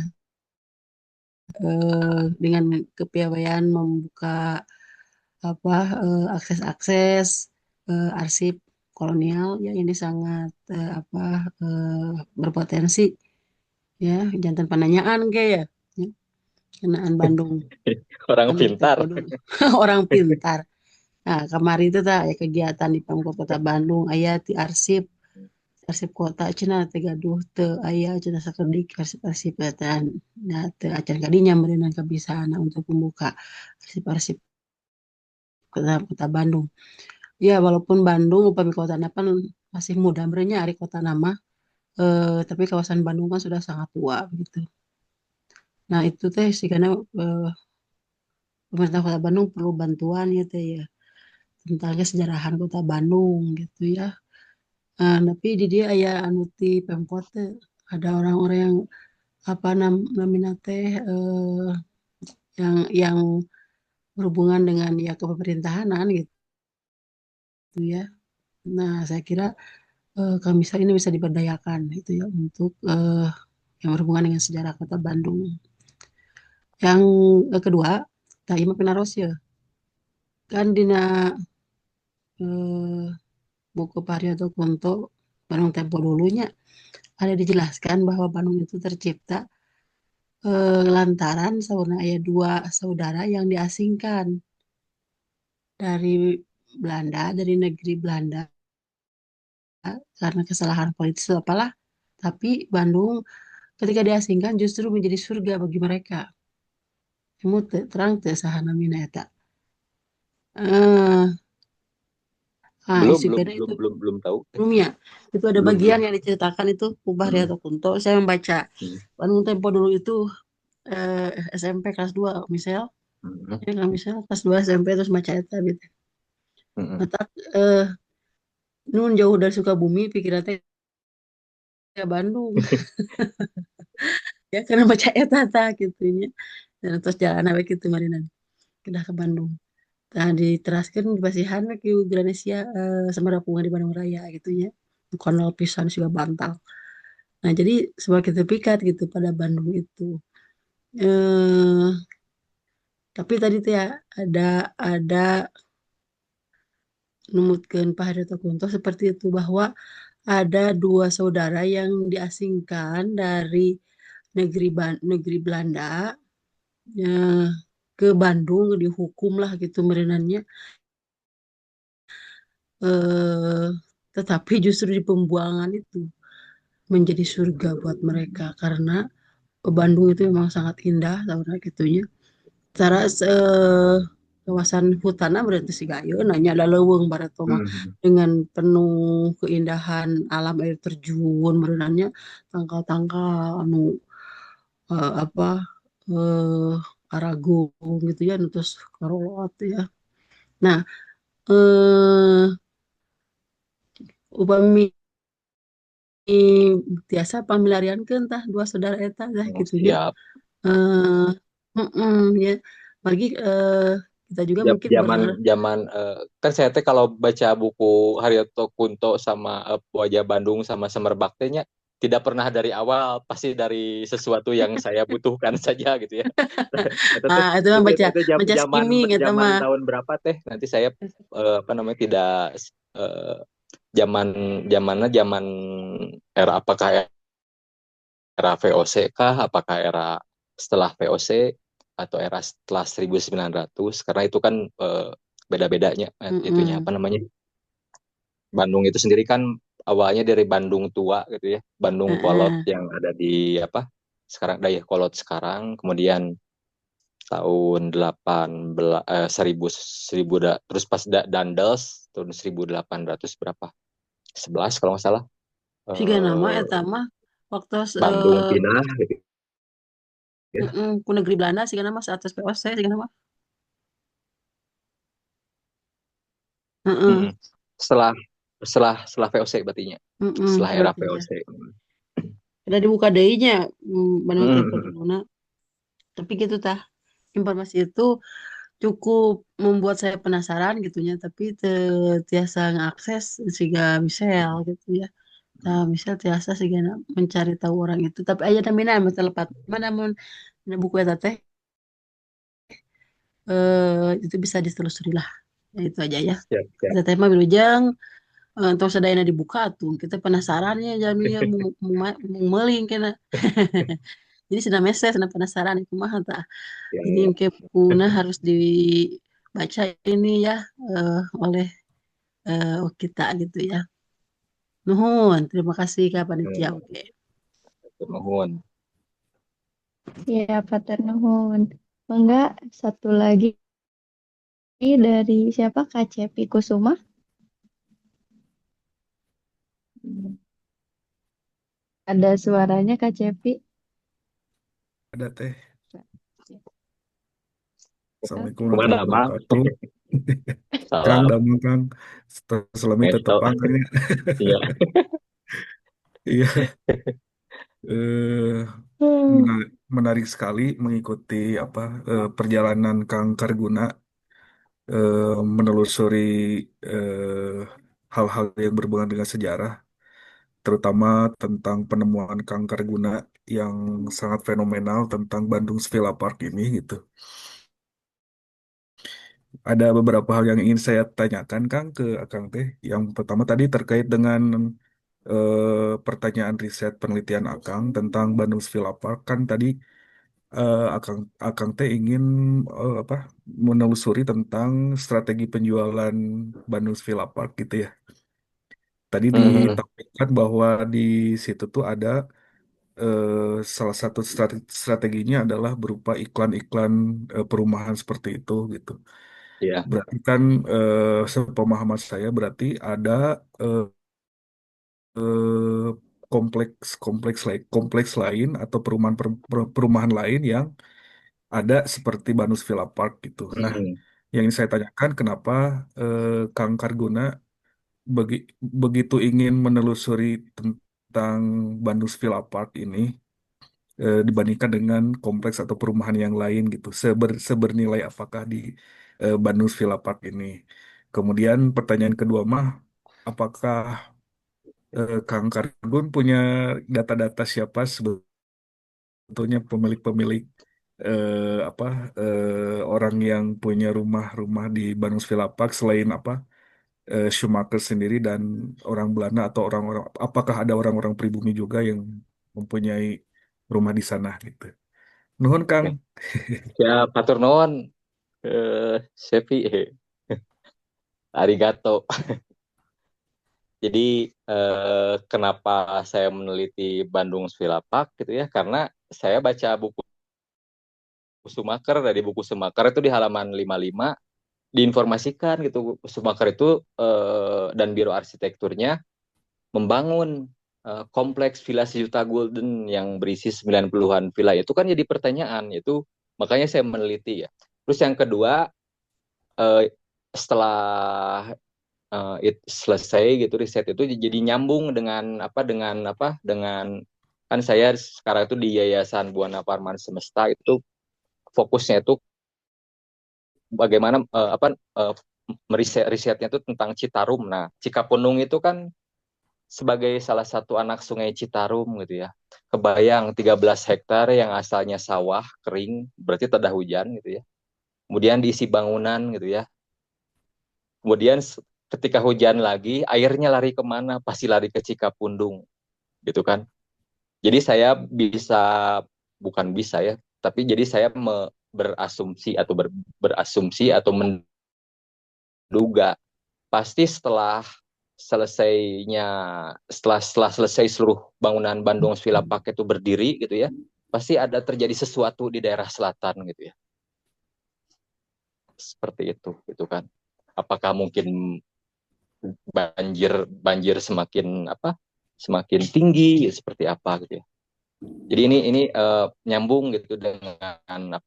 dengan kepiawaian membuka akses-akses arsip kolonial ya ini sangat berpotensi ya jantan penanyaan kayak ya kenaan Bandung Orang Bandung pintar. Tempo dulu. Orang pintar. Nah kemarin itu ya kegiatan di Pemkot Kota Bandung aya ti arsip kota cenah teh gaduh teu aya cenah sakedik arsip eta nah teu acan kadinya meureunna kabisaan untuk membuka arsip kota Bandung. Ya walaupun Bandung upami kota kan masih muda merenya ari kota nama tapi kawasan Bandung kan sudah sangat tua begitu. Nah itu teh sih karena pemerintah kota Bandung perlu bantuan ya teh ya tentang kesejarahan kota Bandung gitu ya. Tapi di dia aya anu ti Pemkot teh ada orang-orang yang namina teh yang berhubungan dengan ya kepemerintahanan gitu ya. Nah saya kira kami ini bisa diberdayakan itu ya untuk yang berhubungan dengan sejarah kota Bandung. Yang kedua, tak ima penaros ya. Kan dina buku Pak Haryoto Kunto Bandung Tempo dulunya ada dijelaskan bahwa Bandung itu tercipta lantaran saurna aya dua saudara yang diasingkan dari Belanda, dari negeri Belanda karena kesalahan politis atau apalah. Tapi Bandung ketika diasingkan justru menjadi surga bagi mereka. Kamu terang teu saha namina eta. Isu kena itu belum tahu. belum ya. Itu ada bagian yang diceritakan itu Pak Haryoto Kunto. Saya membaca Bandung Tempo dulu itu SMP kelas 2 misal. Ya kan misal kelas 2 SMP terus baca eta gitu. Mata nun jauh dari Sukabumi pikiran teh ya Bandung. Ya karena baca eta gitu nya. Dan terus jalan awe kitu marinan. Kedah ke Bandung. Nah, diteraskan di Pasihan ke Granesia sama Rapungan di Bandung Raya gitu ya. Konol pisan juga bantal. Nah, jadi semakin terpikat gitu pada Bandung itu. Eh, tapi tadi tuh ya ada numutkeun Pak Haryoto Kunto seperti itu bahwa ada dua saudara yang diasingkan dari negeri Belanda ke Bandung dihukum lah gitu merenannya tetapi justru di pembuangan itu menjadi surga buat mereka karena Bandung itu memang sangat indah tahun gitunya. Cara kawasan hutanna berarti si gayo nanya ada leuweung barato mah dengan penuh keindahan alam air terjun merenannya tangkal-tangkal anu apa aragung gitu ya terus karolot ya. Nah, upami biasa pamilarian kan tah dua saudara eta dah gitu ya. Siap. Ya. Bagi kita juga mungkin Zaman kan saya teh kalau baca buku Haryoto Kunto sama Wajah Bandung sama Semerbak tehnya tidak pernah dari awal, pasti dari sesuatu yang saya butuhkan saja gitu ya. Itu mah baca skimming eta zaman mah. tahun berapa teh? Nanti saya tidak zaman era apakah era VOC kah, apakah era setelah VOC atau era setelah 1900, karena itu kan beda-bedanya itunya apa namanya, Bandung itu sendiri kan awalnya dari Bandung tua gitu ya, Bandung Kolot Heeh. yang ada di apa sekarang Dayakolot sekarang, kemudian tahun 1000 terus pas Dandels tahun 1800 berapa, 11 kalau nggak salah, Siga nama eh, eta mah waktu Bandung pindah gitu ya. ku negeri Belanda siga nama atas POC siga nama. Heeh. Mm-mm. setelah setelah VOC berartinya, setelah era Berarti ya. VOC. Udah dibuka deui-nya Bandung teh Mm-mm. Perduna. Tapi gitu tah. Informasi itu cukup membuat saya penasaran gitunya, tapi tiasa ngakses siga misal gitu ya. Nah, misal tiasa siga mencari tahu orang itu, tapi aya namina mah telepat. Mana mun buku eta teh itu bisa ditelusuri lah. Ya, itu aja ya. Siap, siap. Kita teh mah wilujeng entong sadayana dibuka tuh. Kita penasaran ya jaminya mau meling kena. Jadi sudah meses, sudah penasaran itu mah tah. Ya, Jadi ya. mungkin bukunya harus dibaca ini ya oleh kita gitu ya. Nuhun, terima kasih Kak Panitia. Hmm, Oke. mohon. Ya, Pater Nuhun. Enggak, satu lagi dari siapa? Kak Cepi Kusuma. Ada suaranya Kak Cepi. Ada teh. Assalamualaikum Kemana warahmatullahi bang? wabarakatuh. Kang, Salam. damang Kang. Selami tetap Ngesot. kayaknya. Iya. Iya, eh, Hmm. menarik sekali mengikuti apa perjalanan Kang Karguna menelusuri eh, hal-hal yang berhubungan dengan sejarah, terutama tentang penemuan Kang Karguna yang sangat fenomenal tentang Bandung Villa Park ini gitu. Ada beberapa hal yang ingin saya tanyakan Kang ke Akang Teh. Yang pertama tadi terkait dengan pertanyaan riset penelitian Akang tentang Bandung Villa Park kan tadi Akang Akang Teh ingin apa menelusuri tentang strategi penjualan Bandung Villa Park gitu ya. Tadi Hmm, ditampilkan bahwa di situ tuh ada eh, salah satu strateginya adalah berupa iklan-iklan perumahan seperti itu gitu. iya. Berarti kan sepemahaman saya berarti ada eh, eh, kompleks lain atau perumahan lain yang ada seperti Banus Villa Park gitu. Nah, Hmm, yang ingin saya tanyakan kenapa Kang Karguna begitu ingin menelusuri tentang Bandung Villa Park ini dibandingkan dengan kompleks atau perumahan yang lain gitu. Sebernilai apakah di Bandung Villa Park ini? Kemudian pertanyaan kedua mah, apakah Kang Kargun punya data-data siapa sebetulnya pemilik-pemilik apa orang yang punya rumah-rumah di Bandung Villa Park selain apa Schumacher sendiri dan orang Belanda atau orang-orang apakah ada orang-orang pribumi juga yang mempunyai rumah di sana gitu. Nuhun Kang. oke. Ya, Patur nuwun, Sevi. Arigato. Jadi kenapa saya meneliti Bandung Villa Park gitu ya? Karena saya baca buku Sumaker, dari buku Sumaker itu di halaman 55 diinformasikan gitu Sumaker itu dan Biro Arsitekturnya membangun kompleks Villa Sejuta Gulden yang berisi 90-an villa. Itu kan jadi pertanyaan, itu makanya saya meneliti ya. Terus yang kedua, setelah selesai gitu riset itu jadi nyambung dengan kan saya sekarang itu di Yayasan Buana Parman Semesta, itu fokusnya itu bagaimana risetnya itu tentang Citarum. Nah, Cikapundung itu kan sebagai salah satu anak sungai Citarum gitu ya. Kebayang 13 hektar yang asalnya sawah kering, berarti tidak ada hujan gitu ya. Kemudian diisi bangunan gitu ya. Kemudian ketika hujan lagi, airnya lari kemana? Pasti lari ke Cikapundung gitu kan. Jadi saya bisa, bukan bisa ya, tapi jadi saya berasumsi atau menduga pasti selesainya setelah selesai seluruh bangunan Bandung Villa Park itu berdiri gitu ya, pasti ada terjadi sesuatu di daerah selatan gitu ya. Seperti itu gitu kan. Apakah mungkin banjir semakin tinggi ya, seperti apa gitu ya. Jadi ini nyambung gitu dengan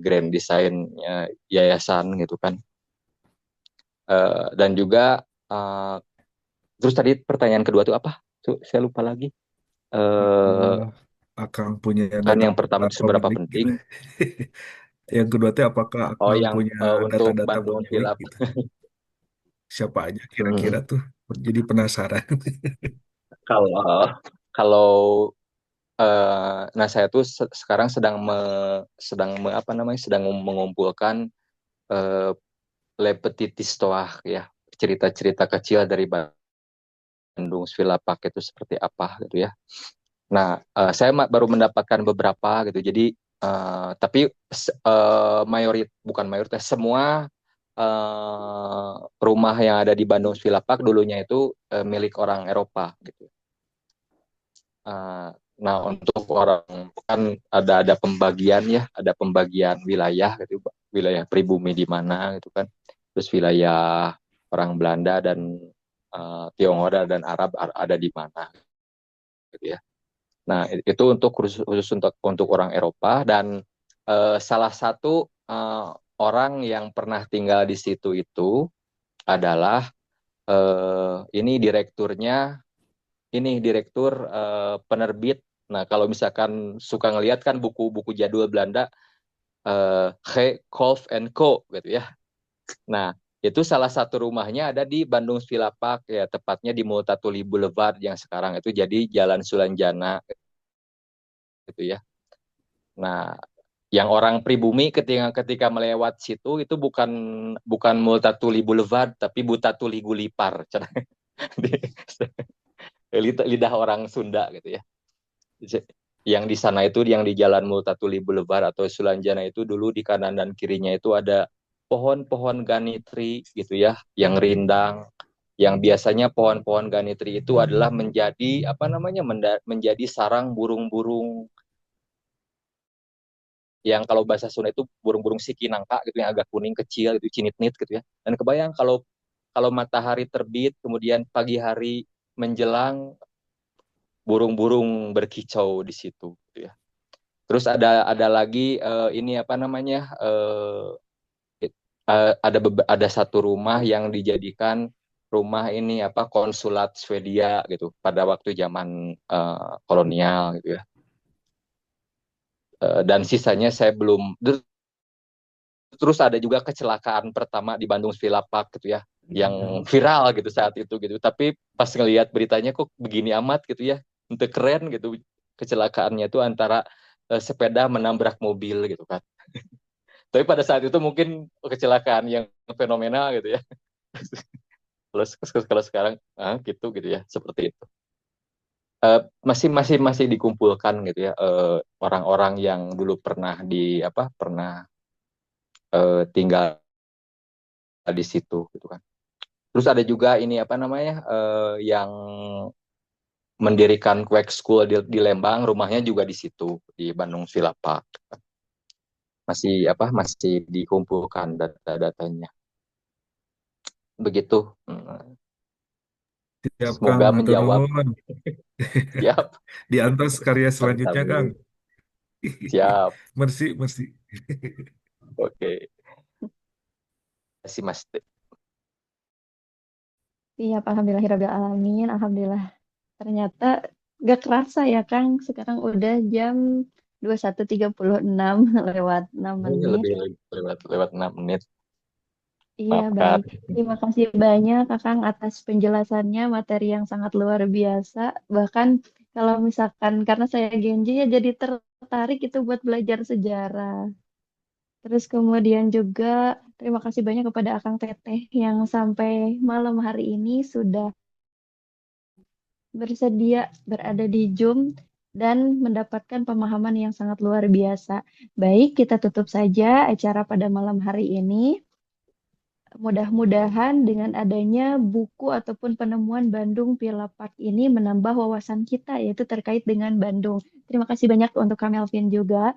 grand design-nya yayasan gitu kan. Dan juga terus tadi pertanyaan kedua tuh apa? Tuh saya lupa lagi. Akang punya Kan yang data-data pertama itu seberapa pemilik gitu. penting. Yang kedua teh apakah Akang Yang punya untuk data-data Bandung pemilik Villa. gitu. Siapa aja kira-kira tuh. Jadi penasaran. Kalau kalau nah saya tuh sekarang sedang mengumpulkan uh, Le Petit Histoire ya, cerita-cerita kecil dari Bandung Villa Park itu seperti apa gitu ya. Nah, saya baru mendapatkan beberapa gitu. Jadi tapi bukan mayoritas, semua rumah yang ada di Bandung Villa Park dulunya itu milik orang Eropa gitu. Nah, untuk orang kan ada pembagian ya, ada pembagian wilayah gitu, wilayah pribumi di mana gitu kan. Terus wilayah orang Belanda dan Tionghoa dan Arab ada di mana gitu ya. Nah, itu khusus untuk orang Eropa dan salah satu orang yang pernah tinggal di situ itu adalah ini direktur penerbit. Nah, kalau misalkan suka ngelihat kan buku-buku jadul Belanda, G. Kolff and Co. gitu ya. Nah, itu salah satu rumahnya ada di Bandung Villa Park ya, tepatnya di Multatuli Boulevard yang sekarang itu jadi Jalan Sulanjana gitu ya. Nah, yang orang pribumi ketika melewat situ itu bukan Multatuli Boulevard tapi Butatuli Gulipar. Lidah orang Sunda gitu ya. Yang di sana itu yang di Jalan Multatuli Boulevard atau Sulanjana itu dulu di kanan dan kirinya itu ada pohon-pohon ganitri gitu ya, yang rindang. Yang biasanya pohon-pohon ganitri itu adalah menjadi sarang burung-burung yang kalau bahasa Sunda itu burung-burung sikinangka gitu yang agak kuning kecil itu cinit-nit gitu ya. Dan kebayang kalau matahari terbit kemudian pagi hari menjelang burung-burung berkicau di situ gitu ya. Terus ada lagi ini ada satu rumah yang dijadikan rumah ini konsulat Swedia gitu pada waktu zaman kolonial gitu ya. Dan sisanya saya belum. Terus ada juga kecelakaan pertama di Bandung Villa Park gitu ya, yang viral gitu saat itu gitu. Tapi pas ngelihat beritanya kok begini amat gitu ya, untuk keren gitu. Kecelakaannya itu antara sepeda menabrak mobil gitu kan. Tapi pada saat itu mungkin kecelakaan yang fenomenal gitu ya. Kalau sekarang gitu ya, seperti itu. Masih dikumpulkan gitu ya orang-orang yang dulu pernah tinggal di situ gitu kan. Terus ada juga ini yang mendirikan Quake School di Lembang, rumahnya juga di situ di Bandung Villa Park. Masih dikumpulkan data-datanya. Begitu. Siap Kang, Semoga matur menjawab. nuwun. Siap. Diantos karya selanjutnya Kang. Mantap. Siap. Mersi, mersi. Oke. Terima kasih Mas. Iya, alhamdulillahirabbil alamin. Alhamdulillah. Ternyata gak kerasa ya, Kang. Sekarang udah jam 21.36 lewat 6 menit. Lebih lewat 6 menit. Iya, Maafkan. baik. Terima kasih banyak, Kakang, atas penjelasannya, materi yang sangat luar biasa. Bahkan kalau misalkan, karena saya Genji, ya jadi tertarik itu buat belajar sejarah. Terus kemudian juga, terima kasih banyak kepada Akang Teteh yang sampai malam hari ini sudah bersedia berada di Zoom dan mendapatkan pemahaman yang sangat luar biasa. Baik, kita tutup saja acara pada malam hari ini. Mudah-mudahan dengan adanya buku ataupun penemuan Bandung Villa Park ini menambah wawasan kita yaitu terkait dengan Bandung. Terima kasih banyak untuk Kak Melvin juga.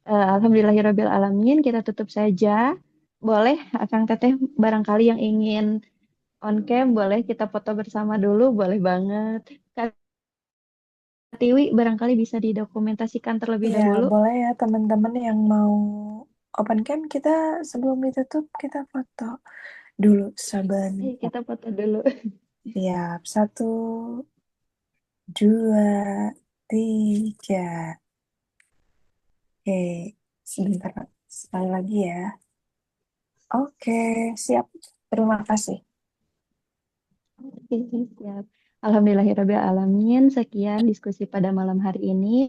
Alhamdulillahirabbil alamin, kita tutup saja. Boleh Akang Teteh barangkali yang ingin on cam boleh kita foto bersama dulu, boleh banget. Kak Tiwi barangkali bisa didokumentasikan terlebih Iya, dahulu. boleh ya teman-teman yang mau open cam, kita sebelum ditutup kita foto dulu Ayo sebentar. kita foto dulu. Siap, 1, 2, 3. Oke, sebentar Pak. Sekali lagi ya. Oke, siap. Terima kasih. Oke, siap. Alhamdulillahirabbil alamin. Sekian diskusi pada malam hari ini.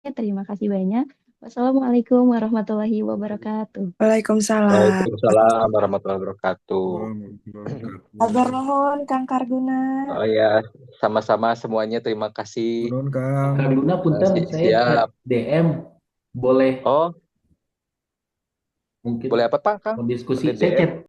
Terima kasih banyak. Wassalamualaikum warahmatullahi wabarakatuh. Waalaikumsalam. Waalaikumsalam warahmatullahi wabarakatuh. Warahmatullahi Abar wabarakatuh. nuhun Kang Karguna. Oh ya, sama-sama semuanya terima kasih. Nuhun, Kak Kang. Luna punten saya Siap. DM boleh Oh, mungkin boleh apa Pak, Kang? mau diskusi. Boleh Saya DM? chat